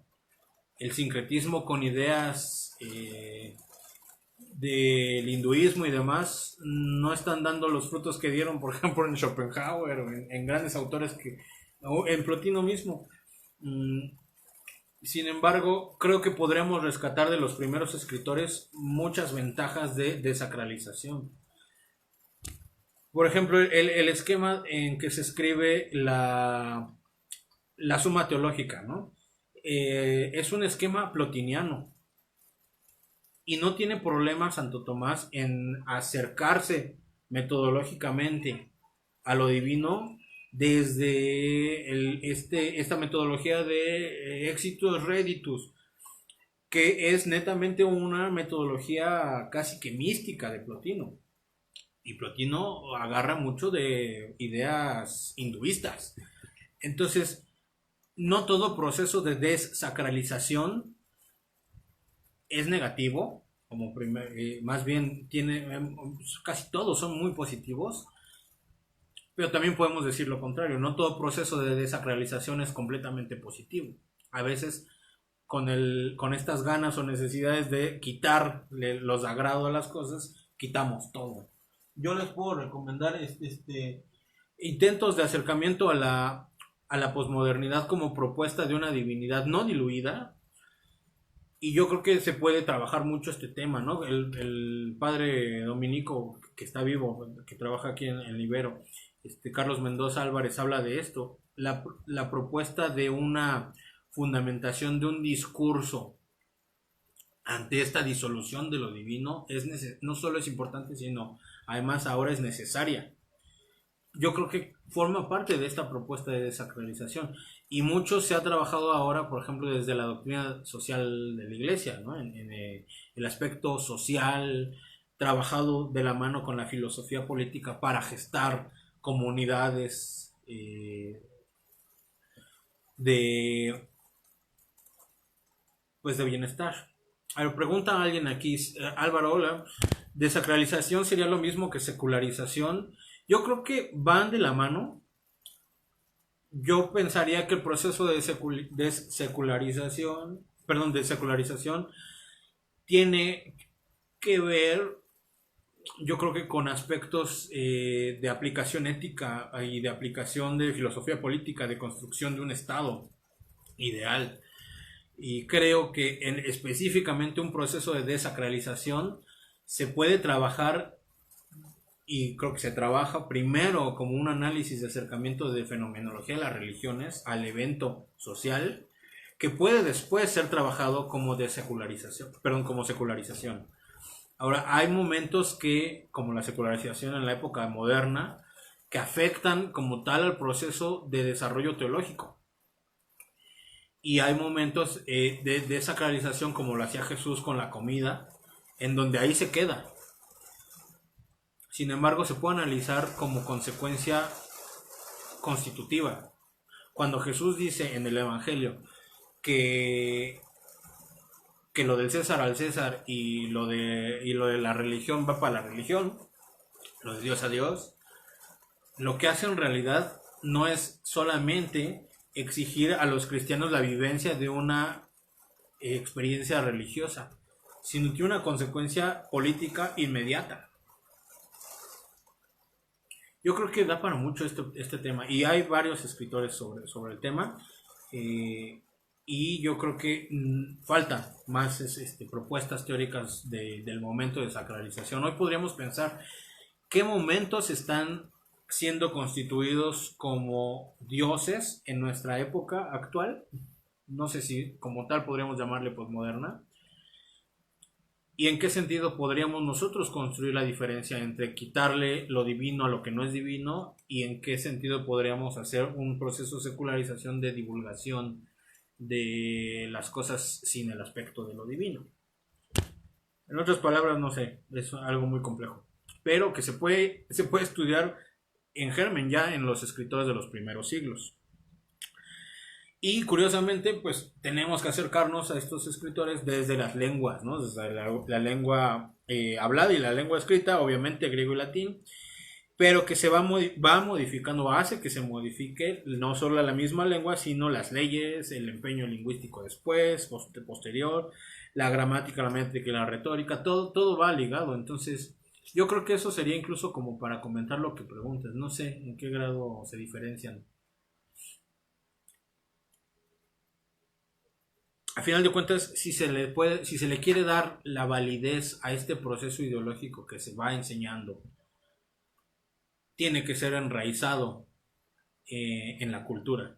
El sincretismo con ideas del hinduismo y demás no están dando los frutos que dieron, por ejemplo, en Schopenhauer o en grandes autores o en Plotino mismo. Sin embargo, creo que podremos rescatar de los primeros escritores muchas ventajas de desacralización. Por ejemplo, el esquema en que se escribe la Suma Teológica, ¿no? Es un esquema plotiniano y no tiene problema Santo Tomás en acercarse metodológicamente a lo divino desde esta metodología de exitus reditus, que es netamente una metodología casi que mística de Plotino. Y Plotino agarra mucho de ideas hinduistas. Entonces, no todo proceso de desacralización es negativo, más bien casi todos son muy positivos, pero también podemos decir lo contrario, no todo proceso de desacralización es completamente positivo. A veces con estas ganas o necesidades de quitarle los agrado a las cosas, quitamos todo. Yo les puedo recomendar intentos de acercamiento a la posmodernidad como propuesta de una divinidad no diluida, y yo creo que se puede trabajar mucho este tema, ¿no? El padre dominico que está vivo, que trabaja aquí en Ibero, Carlos Mendoza Álvarez, habla de esto, la propuesta de una fundamentación de un discurso ante esta disolución de lo divino no solo es importante, sino además ahora es necesaria. Yo creo que forma parte de esta propuesta de desacralización, y mucho se ha trabajado ahora, por ejemplo, desde la doctrina social de la Iglesia, ¿no? En el aspecto social, trabajado de la mano con la filosofía política para gestar comunidades de bienestar. A ver, pregunta a alguien aquí, Álvaro, hola, ¿desacralización sería lo mismo que secularización? Yo creo que van de la mano. Yo pensaría que el proceso de secularización tiene que ver, yo creo que con aspectos de aplicación ética y de aplicación de filosofía política, de construcción de un Estado ideal. Y creo que específicamente un proceso de desacralización se puede trabajar, y creo que se trabaja primero como un análisis de acercamiento de fenomenología de las religiones al evento social, que puede después ser trabajado como como secularización. Ahora, hay momentos como la secularización en la época moderna, que afectan como tal al proceso de desarrollo teológico. Y hay momentos de desacralización, como lo hacía Jesús con la comida, en donde ahí se queda. Sin embargo, se puede analizar como consecuencia constitutiva. Cuando Jesús dice en el Evangelio que lo del César al César y lo de la religión va para la religión, lo de Dios a Dios, lo que hace en realidad no es solamente exigir a los cristianos la vivencia de una experiencia religiosa, sino que una consecuencia política inmediata. Yo creo que da para mucho este tema, y hay varios escritores sobre el tema, y yo creo que faltan más propuestas teóricas del momento de sacralización. Hoy podríamos pensar qué momentos están siendo constituidos como dioses en nuestra época actual, no sé si como tal podríamos llamarle posmoderna, y en qué sentido podríamos nosotros construir la diferencia entre quitarle lo divino a lo que no es divino, y en qué sentido podríamos hacer un proceso de secularización de divulgación de las cosas sin el aspecto de lo divino. En otras palabras, no sé, es algo muy complejo, pero que se puede estudiar en germen ya en los escritores de los primeros siglos. Y curiosamente, pues tenemos que acercarnos a estos escritores desde las lenguas, ¿no? Desde la lengua hablada y la lengua escrita, obviamente griego y latín. pero que se va modificando, hace que se modifique no solo la misma lengua, sino las leyes, el empeño lingüístico después, posterior, la gramática, la métrica y la retórica, todo va ligado. Entonces, yo creo que eso sería incluso como para comentar lo que preguntas. No sé en qué grado se diferencian. A final de cuentas, si se le quiere dar la validez a este proceso ideológico que se va enseñando, tiene que ser enraizado en la cultura.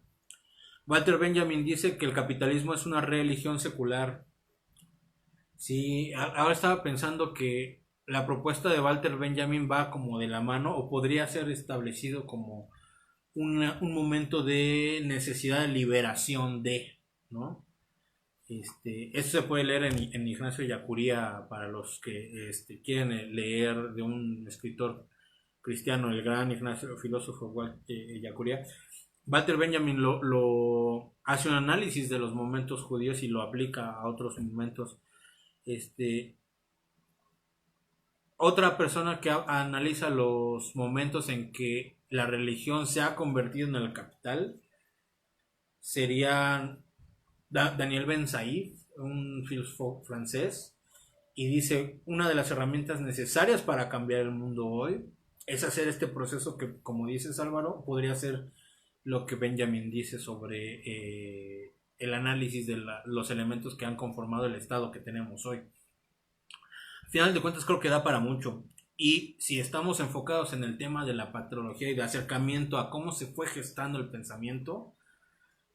Walter Benjamin dice que el capitalismo es una religión secular. Sí, ahora estaba pensando que la propuesta de Walter Benjamin va como de la mano o podría ser establecido como un momento de necesidad de liberación de, ¿no? Esto se puede leer en Ignacio Ellacuría para los que quieren leer de un escritor cristiano, el gran Ignacio, filósofo Ellacuría. Walter Benjamin lo hace un análisis de los momentos judíos y lo aplica a otros momentos. Otra persona que analiza los momentos en que la religión se ha convertido en el capital sería Daniel Ben Saïd, un filósofo francés, y dice, una de las herramientas necesarias para cambiar el mundo hoy es hacer este proceso que, como dices Álvaro, podría ser lo que Benjamin dice sobre el análisis de los elementos que han conformado el Estado que tenemos hoy. Al final de cuentas creo que da para mucho. Y si estamos enfocados en el tema de la patrología y de acercamiento a cómo se fue gestando el pensamiento,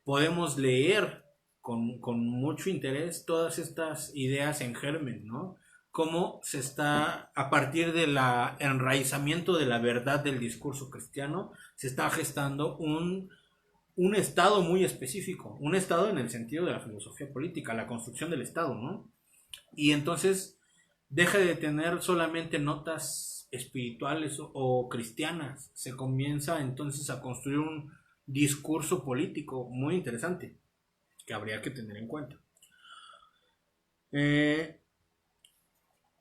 podemos leer con mucho interés todas estas ideas en germen, ¿no? Cómo se está, a partir del enraizamiento de la verdad del discurso cristiano, se está gestando un estado muy específico, un estado en el sentido de la filosofía política, la construcción del estado, ¿no? Y entonces deja de tener solamente notas espirituales o cristianas, se comienza entonces a construir un discurso político muy interesante que habría que tener en cuenta.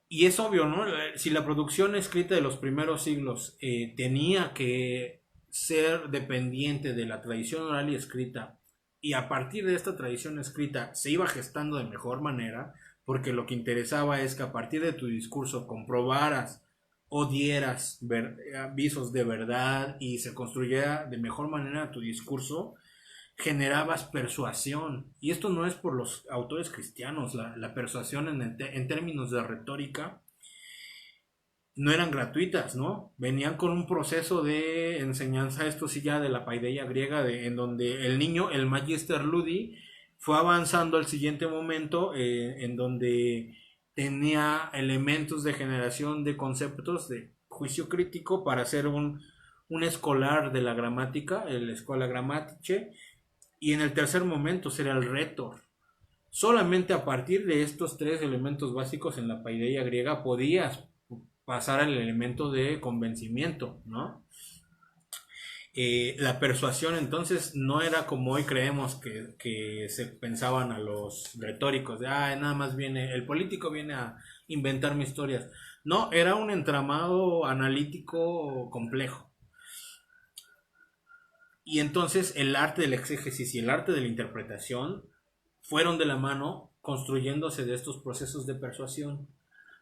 Y es obvio, ¿no? Si la producción escrita de los primeros siglos tenía que ser dependiente de la tradición oral y escrita, y a partir de esta tradición escrita se iba gestando de mejor manera, porque lo que interesaba es que a partir de tu discurso comprobaras o dieras avisos de verdad y se construyera de mejor manera tu discurso, generabas persuasión. Y esto no es por los autores cristianos, la persuasión en términos de retórica no eran gratuitas, ¿no? Venían con un proceso de enseñanza, esto sí ya de la paideia griega, en donde el niño, el magister ludi, fue avanzando al siguiente momento en donde tenía elementos de generación de conceptos de juicio crítico para ser un escolar de la gramática, el escola grammatice, y en el tercer momento será el retor. Solamente a partir de estos tres elementos básicos en la paideia griega podías pasar al elemento de convencimiento, ¿no? La persuasión entonces no era como hoy creemos que se pensaban a los retóricos, de nada más el político viene a inventarme historias. No, era un entramado analítico complejo. Y entonces el arte del exégesis y el arte de la interpretación fueron de la mano construyéndose de estos procesos de persuasión,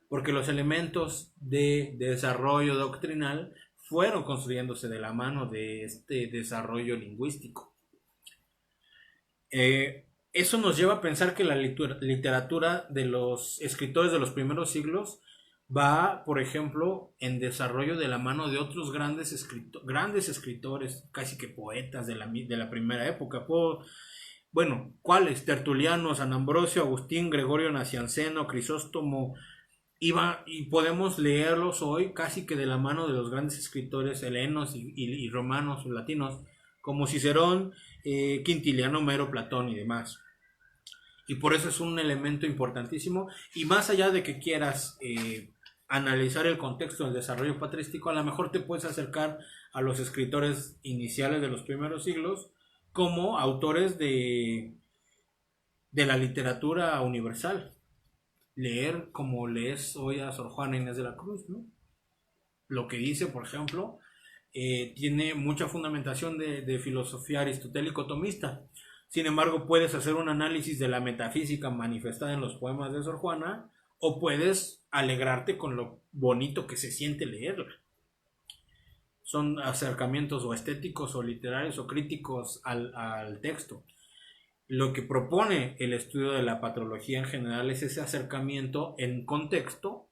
porque los elementos de desarrollo doctrinal fueron construyéndose de la mano de este desarrollo lingüístico. Eso nos lleva a pensar que la literatura de los escritores de los primeros siglos va, por ejemplo, en desarrollo de la mano de otros grandes escritores, casi que poetas de la primera época. Bueno, ¿cuáles? Tertuliano, San Ambrosio, Agustín, Gregorio Nacianceno, Crisóstomo, y podemos leerlos hoy casi que de la mano de los grandes escritores helenos y romanos o latinos, como Cicerón, Quintiliano, Homero, Platón y demás. Y por eso es un elemento importantísimo. Y más allá de que quieras analizar el contexto del desarrollo patrístico, a lo mejor te puedes acercar a los escritores iniciales de los primeros siglos como autores de la literatura universal. Leer como lees hoy a Sor Juana Inés de la Cruz, ¿no? Lo que dice, por ejemplo, tiene mucha fundamentación de filosofía aristotélico-tomista. Sin embargo, puedes hacer un análisis de la metafísica manifestada en los poemas de Sor Juana, o puedes alegrarte con lo bonito que se siente leerla. Son acercamientos o estéticos o literarios o críticos al texto. Lo que propone el estudio de la patrología en general es ese acercamiento en contexto,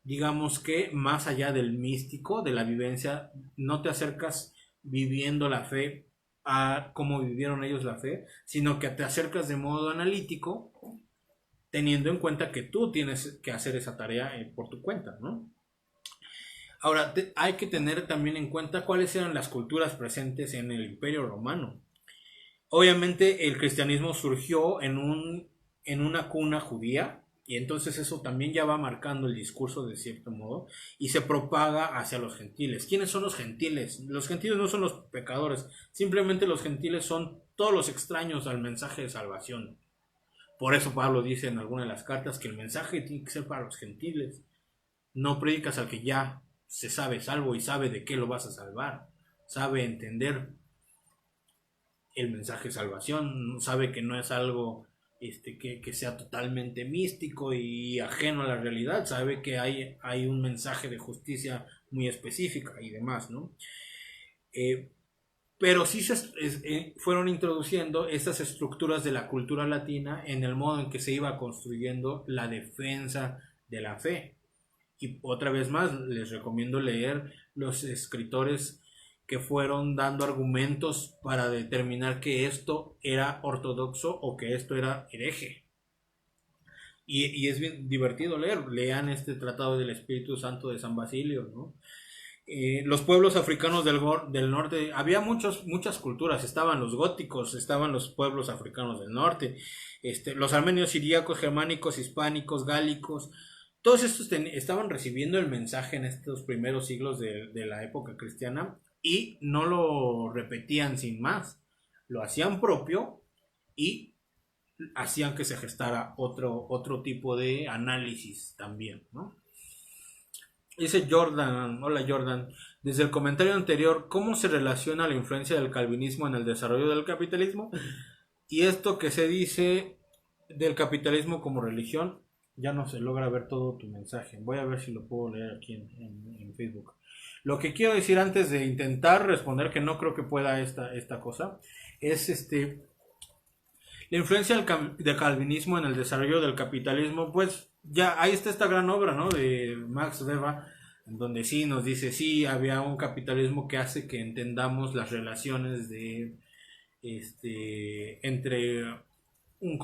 digamos que más allá del místico, de la vivencia, no te acercas viviendo la fe a cómo vivieron ellos la fe, sino que te acercas de modo analítico, teniendo en cuenta que tú tienes que hacer esa tarea por tu cuenta, ¿no? Ahora, hay que tener también en cuenta cuáles eran las culturas presentes en el Imperio Romano. Obviamente el cristianismo surgió en una cuna judía, y entonces eso también ya va marcando el discurso de cierto modo y se propaga hacia los gentiles. ¿Quiénes son los gentiles? Los gentiles no son los pecadores, simplemente los gentiles son todos los extraños al mensaje de salvación. Por eso Pablo dice en alguna de las cartas que el mensaje tiene que ser para los gentiles. No predicas al que ya se sabe salvo y sabe de qué lo vas a salvar, sabe entender el mensaje de salvación, sabe que no es algo que sea totalmente místico y ajeno a la realidad, sabe que hay un mensaje de justicia muy específica y demás, ¿no? Pero sí fueron introduciendo estas estructuras de la cultura latina en el modo en que se iba construyendo la defensa de la fe. Y otra vez más, les recomiendo leer los escritores que fueron dando argumentos para determinar que esto era ortodoxo o que esto era hereje. Y es bien divertido lean este Tratado del Espíritu Santo de San Basilio, ¿no? Los pueblos africanos del norte, había muchas culturas, estaban los góticos, estaban los pueblos africanos del norte, los armenios, siríacos, germánicos, hispánicos, gálicos, todos estos estaban recibiendo el mensaje en estos primeros siglos de la época cristiana y no lo repetían sin más, lo hacían propio y hacían que se gestara otro tipo de análisis también, ¿no? Dice Jordan, hola Jordan, desde el comentario anterior, ¿cómo se relaciona la influencia del calvinismo en el desarrollo del capitalismo? Y esto que se dice del capitalismo como religión, ya no se logra ver todo tu mensaje. Voy a ver si lo puedo leer aquí en Facebook. Lo que quiero decir antes de intentar responder, que no creo que pueda esta cosa, es la influencia del calvinismo en el desarrollo del capitalismo. Pues ya ahí está esta gran obra, ¿no?, de Max Weber, en donde sí nos dice, sí, había un capitalismo que hace que entendamos las relaciones entre un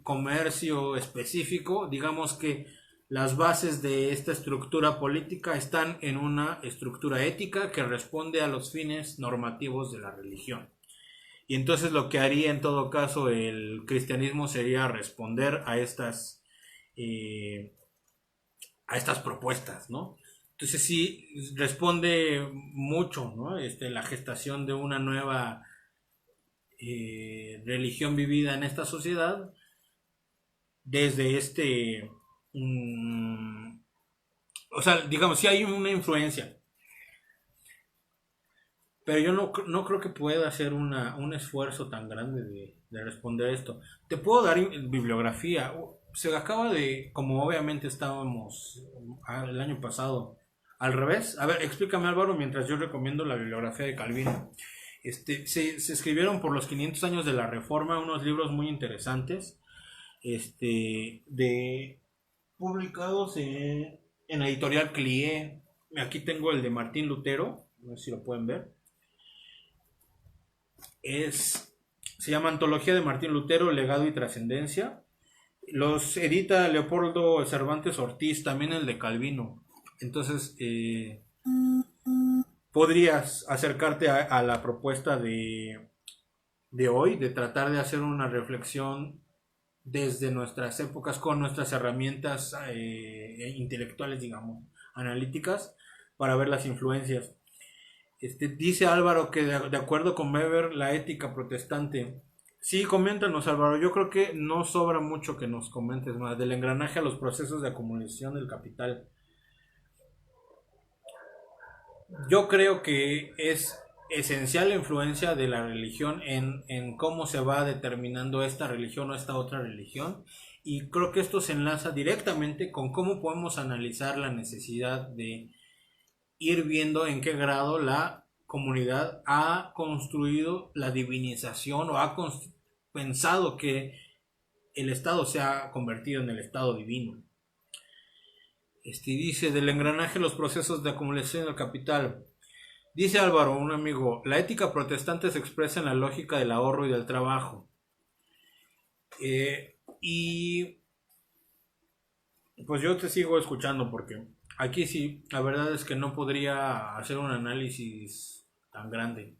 comercio específico. Digamos que las bases de esta estructura política están en una estructura ética que responde a los fines normativos de la religión. Y entonces lo que haría en todo caso el cristianismo sería responder a estas propuestas, ¿no? Entonces sí responde mucho, ¿no? La gestación de una nueva religión vivida en esta sociedad desde o sea, digamos, sí hay una influencia, pero yo no creo que pueda hacer un esfuerzo tan grande de responder esto. Te puedo dar bibliografía. Se acaba como obviamente estábamos el año pasado al revés. A ver, explícame Álvaro, mientras yo recomiendo la bibliografía de Calvino. Se escribieron por los 500 años de la Reforma unos libros muy interesantes, publicados en la editorial Clié. Aquí tengo el de Martín Lutero, no sé si lo pueden ver. Se llama Antología de Martín Lutero, Legado y Trascendencia. Los edita Leopoldo Cervantes Ortiz, también el de Calvino. Entonces, podrías acercarte a la propuesta de hoy, de tratar de hacer una reflexión desde nuestras épocas, con nuestras herramientas intelectuales, digamos, analíticas, para ver las influencias. Dice Álvaro que de acuerdo con Weber, la ética protestante. Sí, coméntanos Álvaro, yo creo que no sobra mucho que nos comentes más, del engranaje a los procesos de acumulación del capital. Yo creo que es esencial la influencia de la religión en cómo se va determinando esta religión o esta otra religión. Y creo que esto se enlaza directamente con cómo podemos analizar la necesidad de ir viendo en qué grado la comunidad ha construido la divinización o ha pensado que el Estado se ha convertido en el Estado divino. Dice, del engranaje los procesos de acumulación del capital. Dice Álvaro, un amigo, la ética protestante se expresa en la lógica del ahorro y del trabajo. Y pues yo te sigo escuchando porque aquí sí, la verdad es que no podría hacer un análisis tan grande.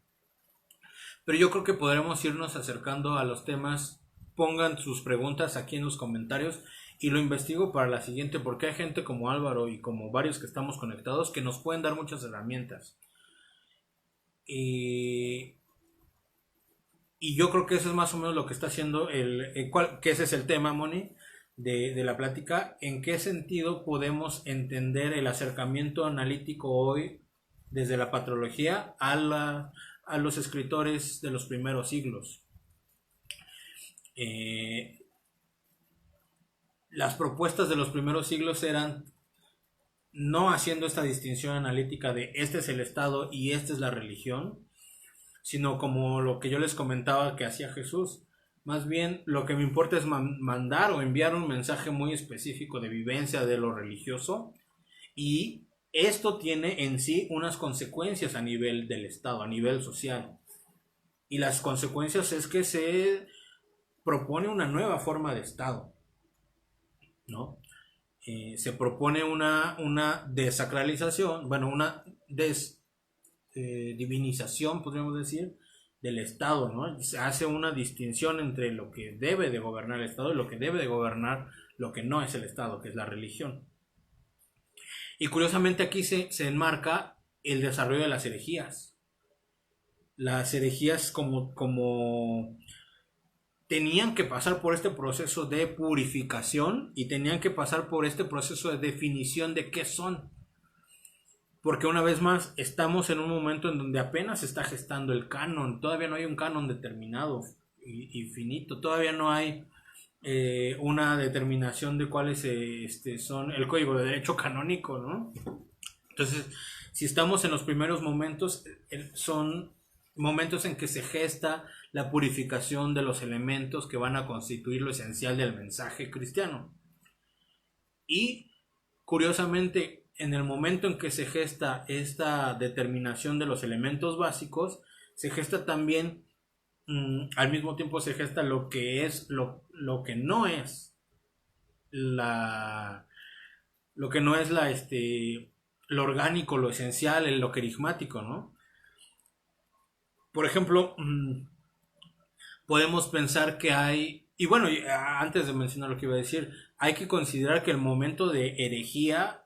Pero yo creo que podremos irnos acercando a los temas. Pongan sus preguntas aquí en los comentarios y lo investigo para la siguiente porque hay gente como Álvaro y como varios que estamos conectados que nos pueden dar muchas herramientas. Y yo creo que eso es más o menos lo que está haciendo que ese es el tema, Moni, de la plática. ¿En qué sentido podemos entender el acercamiento analítico hoy desde la patrología a los escritores de los primeros siglos? Las propuestas de los primeros siglos eran no haciendo esta distinción analítica de este es el Estado y esta es la religión, sino como lo que yo les comentaba que hacía Jesús. Más bien lo que me importa es mandar o enviar un mensaje muy específico de vivencia de lo religioso, y esto tiene en sí unas consecuencias a nivel del Estado, a nivel social. Y las consecuencias es que se propone una nueva forma de Estado, ¿no? Se propone una desacralización, bueno, una divinización, podríamos decir, del Estado, ¿no? Se hace una distinción entre lo que debe de gobernar el Estado y lo que debe de gobernar lo que no es el Estado, que es la religión. Y curiosamente aquí se enmarca el desarrollo de las herejías. Las herejías como tenían que pasar por este proceso de purificación y tenían que pasar por este proceso de definición de qué son. Porque una vez más estamos en un momento en donde apenas se está gestando el canon, todavía no hay un canon determinado y finito, todavía no hay una determinación de cuáles son el código de derecho canónico, ¿no? Entonces, si estamos en los primeros momentos, son momentos en que se gesta la purificación de los elementos que van a constituir lo esencial del mensaje cristiano. Y, curiosamente, en el momento en que se gesta esta determinación de los elementos básicos, se gesta también, al mismo tiempo se gesta lo que es, lo que no es lo que no es lo orgánico, lo esencial, lo querigmático, ¿no? Por ejemplo, podemos pensar que hay, y bueno, antes de mencionar lo que iba a decir, hay que considerar que el momento de herejía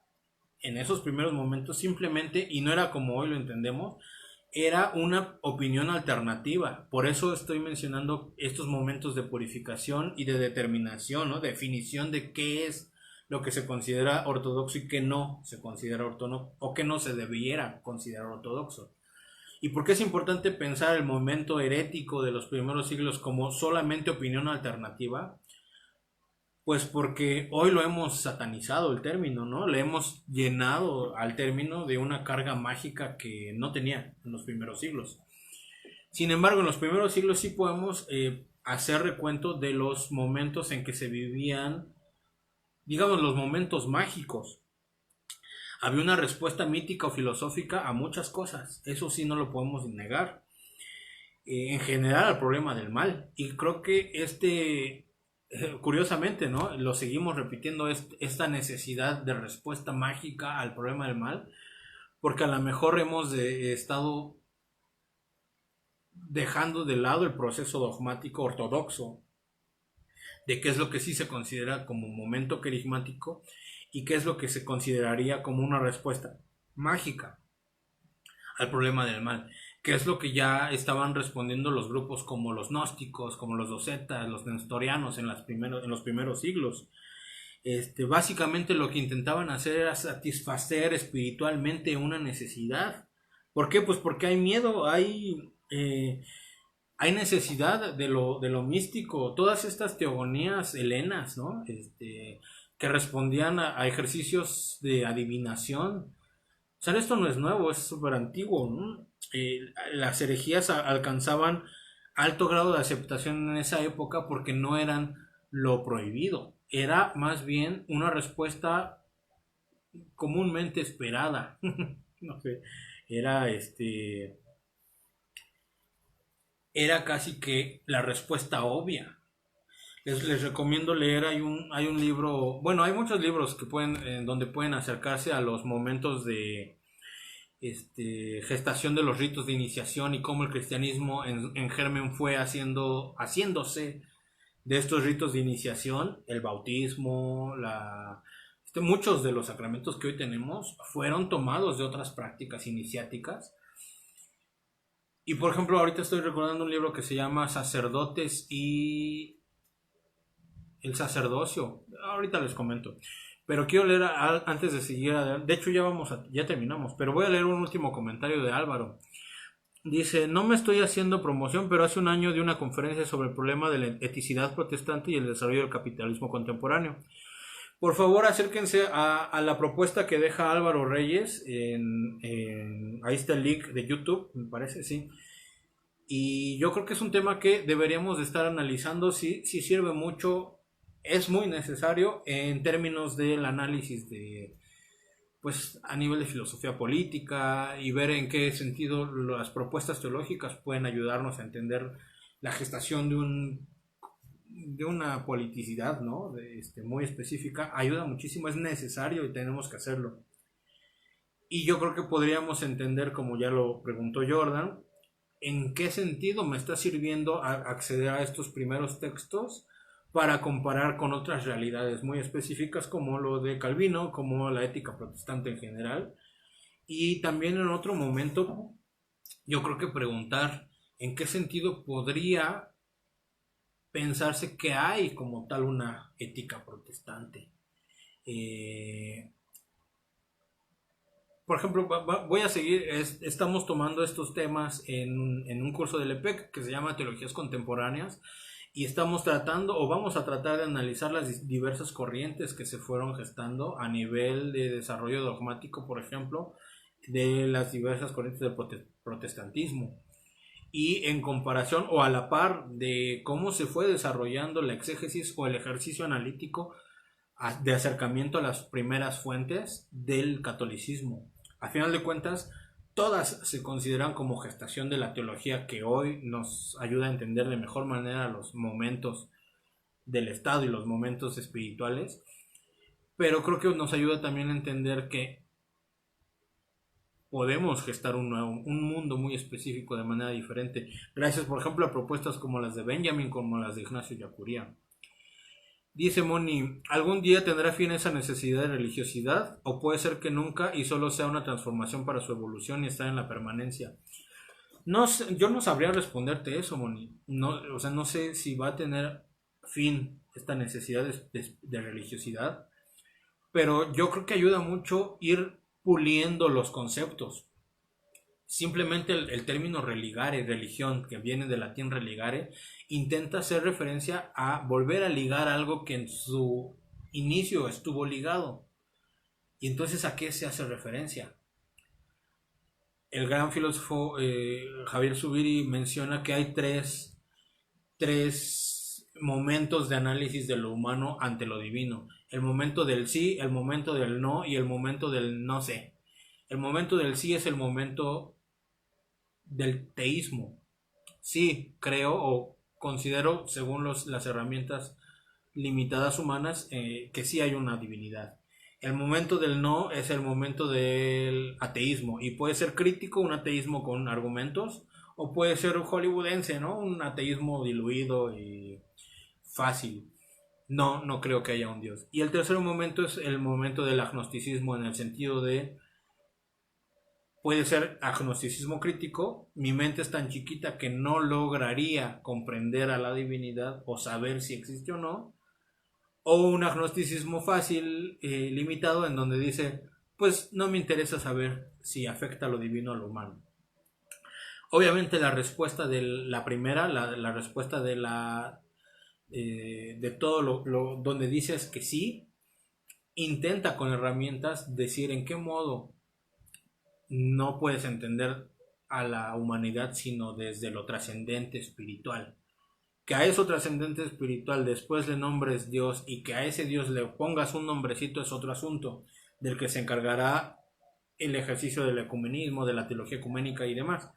en esos primeros momentos simplemente, y no era como hoy lo entendemos, era una opinión alternativa. Por eso estoy mencionando estos momentos de purificación y de determinación, ¿no? Definición de qué es lo que se considera ortodoxo y qué no se considera ortodoxo, o qué no se debiera considerar ortodoxo. ¿Y por qué es importante pensar el momento herético de los primeros siglos como solamente opinión alternativa? Pues porque hoy lo hemos satanizado el término, ¿no? Le hemos llenado al término de una carga mágica que no tenía en los primeros siglos. Sin embargo, en los primeros siglos sí podemos hacer recuento de los momentos en que se vivían, digamos, los momentos mágicos. Había una respuesta mítica o filosófica a muchas cosas, eso sí no lo podemos negar. En general al problema del mal. Y creo que curiosamente, ¿no? Lo seguimos repitiendo, esta necesidad de respuesta mágica al problema del mal, porque a lo mejor hemos estado dejando de lado el proceso dogmático ortodoxo de qué es lo que sí se considera como momento querigmático y qué es lo que se consideraría como una respuesta mágica al problema del mal, que es lo que ya estaban respondiendo los grupos como los gnósticos, como los docetas, los nestorianos en los primeros siglos. Básicamente lo que intentaban hacer era satisfacer espiritualmente una necesidad ¿Por qué? Pues porque hay miedo, hay necesidad de lo místico. Todas estas teogonías helenas, ¿no? Que respondían a ejercicios de adivinación. O sea, esto no es nuevo, es súper antiguo, ¿no? Las herejías alcanzaban alto grado de aceptación en esa época porque no eran lo prohibido. Era más bien una respuesta comúnmente esperada. No sé, era era casi que la respuesta obvia. Les recomiendo leer, hay un libro, bueno, hay muchos libros que pueden, donde pueden acercarse a los momentos de gestación de los ritos de iniciación y cómo el cristianismo en germen fue haciéndose de estos ritos de iniciación, el bautismo, muchos de los sacramentos que hoy tenemos fueron tomados de otras prácticas iniciáticas. Y por ejemplo, ahorita estoy recordando un libro que se llama Sacerdotes y el sacerdocio. Ahorita les comento. Pero quiero leer antes de seguir adelante. De hecho, ya terminamos. Pero voy a leer un último comentario de Álvaro. Dice, no me estoy haciendo promoción, pero hace un año di una conferencia sobre el problema de la eticidad protestante y el desarrollo del capitalismo contemporáneo. Por favor, acérquense a la propuesta que deja Álvaro Reyes. Ahí está el link de YouTube, me parece, sí. Y yo creo que es un tema que deberíamos de estar analizando. Sí, sí sirve mucho, es muy necesario en términos del análisis pues a nivel de filosofía política y ver en qué sentido las propuestas teológicas pueden ayudarnos a entender la gestación de una politicidad, ¿no? Muy específica. Ayuda muchísimo, es necesario y tenemos que hacerlo. Y yo creo que podríamos entender, como ya lo preguntó Jordan, en qué sentido me está sirviendo acceder a estos primeros textos para comparar con otras realidades muy específicas como lo de Calvino, como la ética protestante en general. Y también en otro momento, yo creo que preguntar en qué sentido podría pensarse que hay como tal una ética protestante. Por ejemplo, voy a seguir, estamos tomando estos temas en un curso del EPEC que se llama Teologías Contemporáneas y estamos tratando o vamos a tratar de analizar las diversas corrientes que se fueron gestando a nivel de desarrollo dogmático, por ejemplo, de las diversas corrientes del protestantismo y en comparación o a la par de cómo se fue desarrollando la exégesis o el ejercicio analítico de acercamiento a las primeras fuentes del catolicismo. A final de cuentas, todas se consideran como gestación de la teología que hoy nos ayuda a entender de mejor manera los momentos del Estado y los momentos espirituales, pero creo que nos ayuda también a entender que podemos gestar un mundo muy específico de manera diferente, gracias por ejemplo a propuestas como las de Benjamin, como las de Ignacio Yacuría. Dice Moni, ¿algún día tendrá fin esa necesidad de religiosidad? ¿O puede ser que nunca y solo sea una transformación para su evolución y estar en la permanencia? No sé, yo no sabría responderte eso, Moni. No, o sea, no sé si va a tener fin esta necesidad de religiosidad, pero yo creo que ayuda mucho ir puliendo los conceptos. Simplemente el término religare, religión, que viene del latín religare, intenta hacer referencia a volver a ligar algo que en su inicio estuvo ligado. Y entonces, ¿a qué se hace referencia? El gran filósofo Javier Zubiri menciona que hay tres momentos de análisis de lo humano ante lo divino. El momento del sí, el momento del no y el momento del no sé. El momento del sí es el momento del teísmo. Sí, creo o considero, según las herramientas limitadas humanas, que sí hay una divinidad. El momento del no es el momento del ateísmo y puede ser crítico, un ateísmo con argumentos, o puede ser hollywoodense, ¿no? Un ateísmo diluido y fácil. No, no creo que haya un Dios. Y el tercer momento es el momento del agnosticismo, en el sentido de puede ser agnosticismo crítico, mi mente es tan chiquita que no lograría comprender a la divinidad o saber si existe o no, o un agnosticismo fácil, limitado, en donde dice, pues no me interesa saber si afecta lo divino a lo humano. Obviamente la respuesta de la primera, la respuesta de todo donde dices que sí, intenta con herramientas decir en qué modo no puedes entender a la humanidad sino desde lo trascendente espiritual. Que a eso trascendente espiritual después le nombres Dios y que a ese Dios le pongas un nombrecito es otro asunto, del que se encargará el ejercicio del ecumenismo, de la teología ecuménica y demás.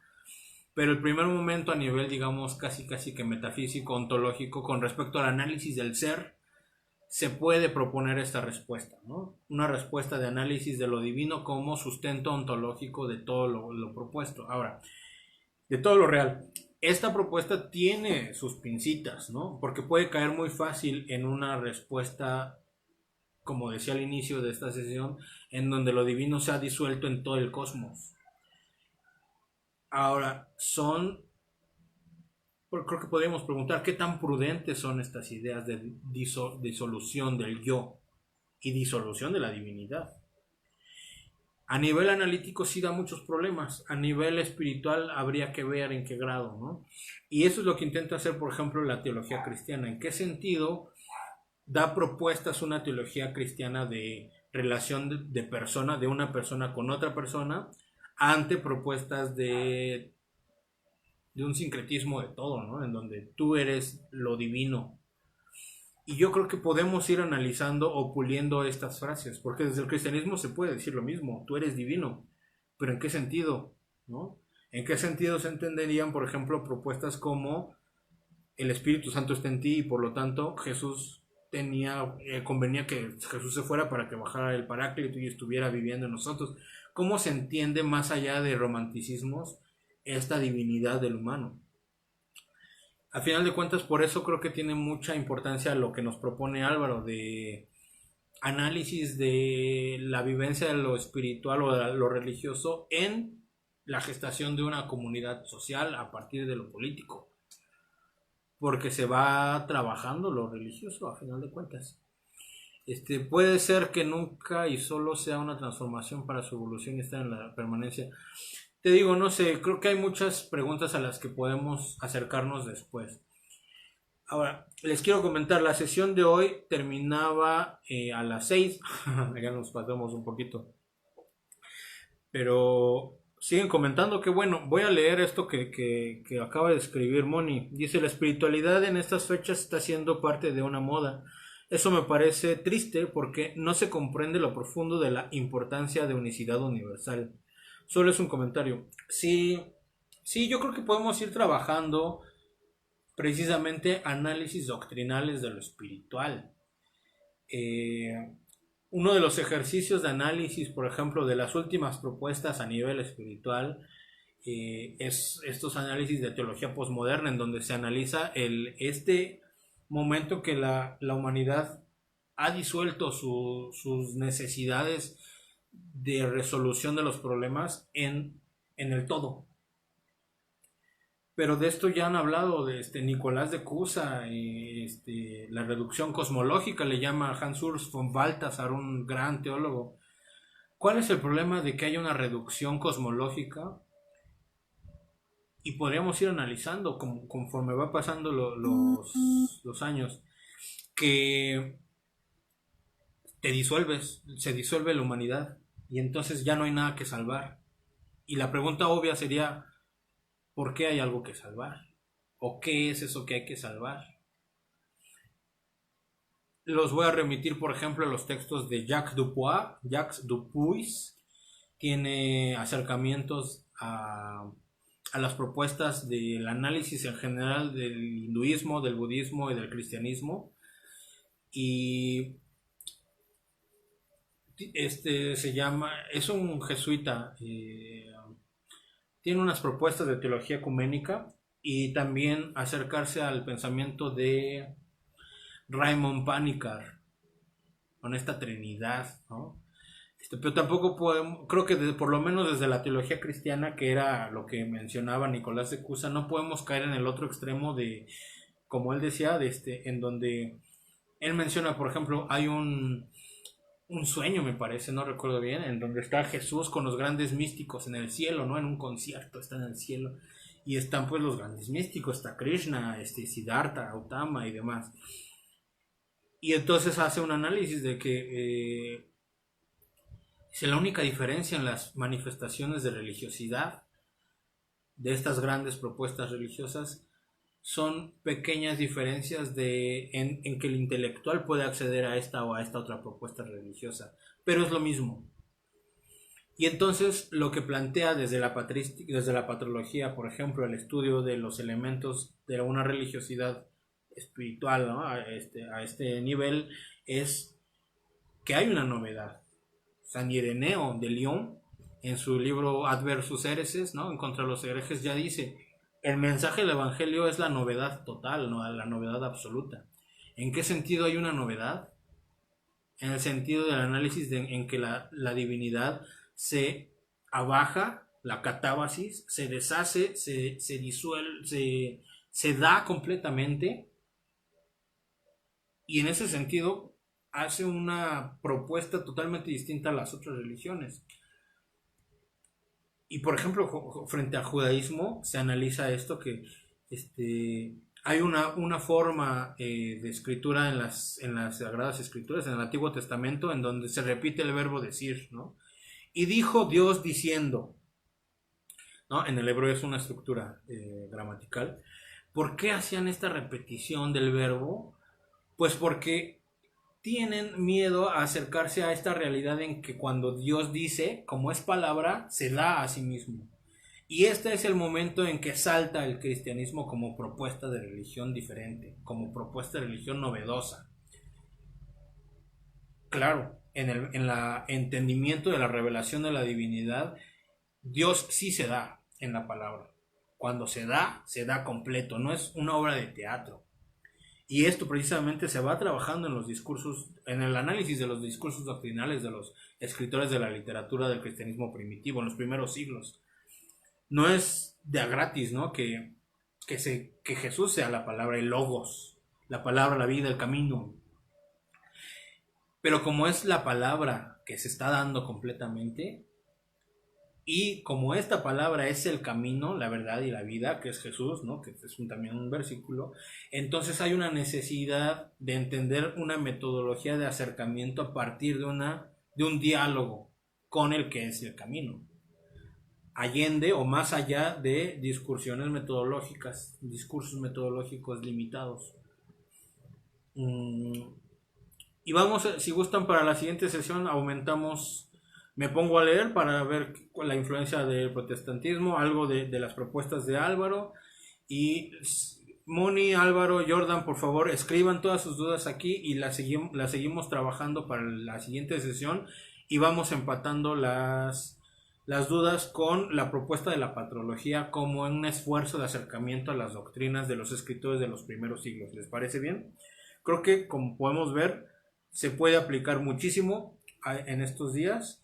Pero el primer momento a nivel, digamos, casi que metafísico, ontológico, con respecto al análisis del ser, se puede proponer esta respuesta, ¿no? Una respuesta de análisis de lo divino como sustento ontológico de todo lo propuesto. Ahora, de todo lo real. Esta propuesta tiene sus pincitas, ¿no? Porque puede caer muy fácil en una respuesta, como decía al inicio de esta sesión, en donde lo divino se ha disuelto en todo el cosmos. Ahora, creo que podríamos preguntar qué tan prudentes son estas ideas de disolución del yo y disolución de la divinidad. A nivel analítico sí da muchos problemas, a nivel espiritual habría que ver en qué grado, ¿no? Y eso es lo que intenta hacer, por ejemplo, la teología cristiana. ¿En qué sentido da propuestas una teología cristiana de relación de persona, de una persona con otra persona, ante propuestas de un sincretismo de todo, ¿no? En donde tú eres lo divino. Y yo creo que podemos ir analizando o puliendo estas frases, porque desde el cristianismo se puede decir lo mismo, tú eres divino, pero ¿en qué sentido? ¿No? ¿En qué sentido se entenderían, por ejemplo, propuestas como el Espíritu Santo está en ti y por lo tanto Jesús convenía que Jesús se fuera para que bajara el Paráclito y estuviera viviendo en nosotros? ¿Cómo se entiende más allá de romanticismos esta divinidad del humano? A final de cuentas, por eso creo que tiene mucha importancia lo que nos propone Álvaro de análisis de la vivencia de lo espiritual o de lo religioso en la gestación de una comunidad social a partir de lo político. Porque se va trabajando lo religioso a final de cuentas. Puede ser que nunca y solo sea una transformación para su evolución y estar en la permanencia. Te digo, no sé, creo que hay muchas preguntas a las que podemos acercarnos después. Ahora, les quiero comentar, la sesión de hoy terminaba a las 6, ya nos pasamos un poquito, pero siguen comentando que bueno, voy a leer esto que acaba de escribir Moni. Dice, la espiritualidad en estas fechas está siendo parte de una moda. Eso me parece triste porque no se comprende lo profundo de la importancia de unicidad universal. Solo es un comentario. Sí, sí, yo creo que podemos ir trabajando precisamente análisis doctrinales de lo espiritual. Uno de los ejercicios de análisis, por ejemplo, de las últimas propuestas a nivel espiritual, es estos análisis de teología posmoderna, en donde se analiza este momento que la humanidad ha disuelto sus necesidades de resolución de los problemas en el todo. Pero de esto ya han hablado de Nicolás de Cusa, la reducción cosmológica le llama Hans Urs von Balthasar, un gran teólogo. ¿Cuál es el problema de que haya una reducción cosmológica? Y podríamos ir analizando conforme va pasando los años, que se disuelve la humanidad y entonces ya no hay nada que salvar. Y la pregunta obvia sería, ¿por qué hay algo que salvar? ¿O qué es eso que hay que salvar? Los voy a remitir, por ejemplo, a los textos de Jacques Dupuis. Tiene acercamientos a las propuestas del análisis en general del hinduismo, del budismo y del cristianismo. Y es un jesuita, tiene unas propuestas de teología ecuménica y también acercarse al pensamiento de Raymond Panikkar con esta trinidad, ¿no? Pero tampoco podemos, creo que por lo menos desde la teología cristiana, que era lo que mencionaba Nicolás de Cusa, no podemos caer en el otro extremo de, como él decía, en donde él menciona, por ejemplo, hay un sueño, me parece, no recuerdo bien, en donde está Jesús con los grandes místicos en el cielo, ¿no? En un concierto, está en el cielo. y están pues los grandes místicos, está Krishna, Siddhartha, Gautama y demás. Y entonces hace un análisis de que si la única diferencia en las manifestaciones de religiosidad de estas grandes propuestas religiosas son pequeñas diferencias en que el intelectual puede acceder a esta o a esta otra propuesta religiosa, pero es lo mismo. Y entonces lo que plantea desde la patrología, por ejemplo, el estudio de los elementos de una religiosidad espiritual, ¿no? a este nivel, es que hay una novedad. San Ireneo de Lyon, en su libro Adversus Hereses, ¿no? En contra de los herejes, ya dice: el mensaje del Evangelio es la novedad total, no la novedad absoluta. ¿En qué sentido hay una novedad? En el sentido del análisis en que la divinidad se abaja, la catábasis, se deshace, se disuelve, se da completamente, y en ese sentido hace una propuesta totalmente distinta a las otras religiones. Y por ejemplo, frente al judaísmo se analiza esto, que hay una forma de escritura en las Sagradas Escrituras, en el Antiguo Testamento, en donde se repite el verbo decir, ¿no? Y dijo Dios diciendo, ¿no? En el hebreo es una estructura gramatical. ¿Por qué hacían esta repetición del verbo? Pues porque tienen miedo a acercarse a esta realidad en que cuando Dios dice, como es palabra, se da a sí mismo. Y este es el momento en que salta el cristianismo como propuesta de religión diferente, como propuesta de religión novedosa. Claro, en el entendimiento de la revelación de la divinidad, Dios sí se da en la palabra. Cuando se da completo, no es una obra de teatro. Y esto precisamente se va trabajando en los discursos, en el análisis de los discursos doctrinales de los escritores de la literatura del cristianismo primitivo en los primeros siglos. No es de a gratis, ¿no? Que Jesús sea la palabra, el logos, la palabra, la vida, el camino. Pero como es la palabra que se está dando completamente, y como esta palabra es el camino, la verdad y la vida, que es Jesús, ¿no? Que es también un versículo, entonces hay una necesidad de entender una metodología de acercamiento a partir de un diálogo con el que es el camino, allende o más allá de discursos metodológicos limitados. Y vamos, si gustan, para la siguiente sesión me pongo a leer para ver la influencia del protestantismo, algo de las propuestas de Álvaro. Y Moni, Álvaro, Jordan, por favor, escriban todas sus dudas aquí y las seguimos trabajando para la siguiente sesión, y vamos empatando las dudas con la propuesta de la patrología como un esfuerzo de acercamiento a las doctrinas de los escritores de los primeros siglos. ¿Les parece bien? Creo que, como podemos ver, se puede aplicar muchísimo en estos días.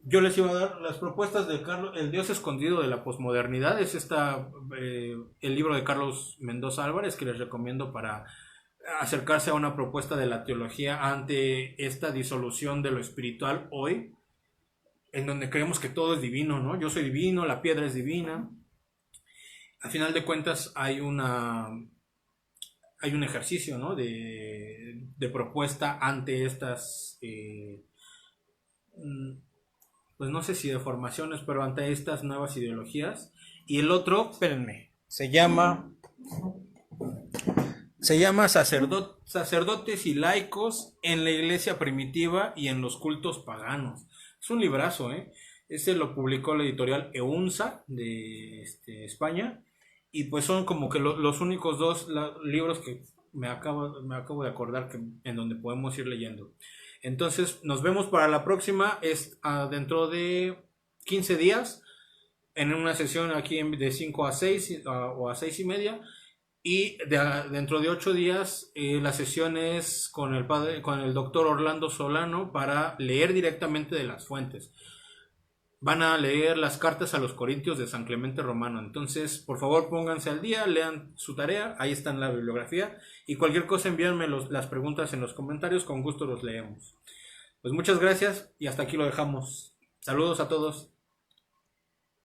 Yo les iba a dar las propuestas de Carlos, El Dios escondido de la posmodernidad. Es el libro de Carlos Mendoza Álvarez, que les recomiendo para acercarse a una propuesta de la teología ante esta disolución de lo espiritual hoy, en donde creemos que todo es divino, ¿no? Yo soy divino, la piedra es divina. Al final de cuentas hay un ejercicio, ¿no? de propuesta ante estas pues no sé si deformaciones, pero ante estas nuevas ideologías. Y el otro, espérenme, se llama Sacerdotes y laicos en la iglesia primitiva y en los cultos paganos. Es un librazo, Este lo publicó la editorial EUNSA de España, y pues son como que los únicos dos libros que me acabo de acordar en donde podemos ir leyendo. Entonces nos vemos para la próxima, dentro de 15 días, en una sesión aquí de 5 a 6 o a 6 y media. Y dentro de 8 días la sesión es con el doctor Orlando Solano, para leer directamente de las fuentes. Van a leer las cartas a los Corintios de San Clemente Romano. Entonces, por favor, pónganse al día, lean su tarea, ahí está en la bibliografía, y cualquier cosa envíenme las preguntas en los comentarios, con gusto los leemos. Pues muchas gracias y hasta aquí lo dejamos. Saludos a todos.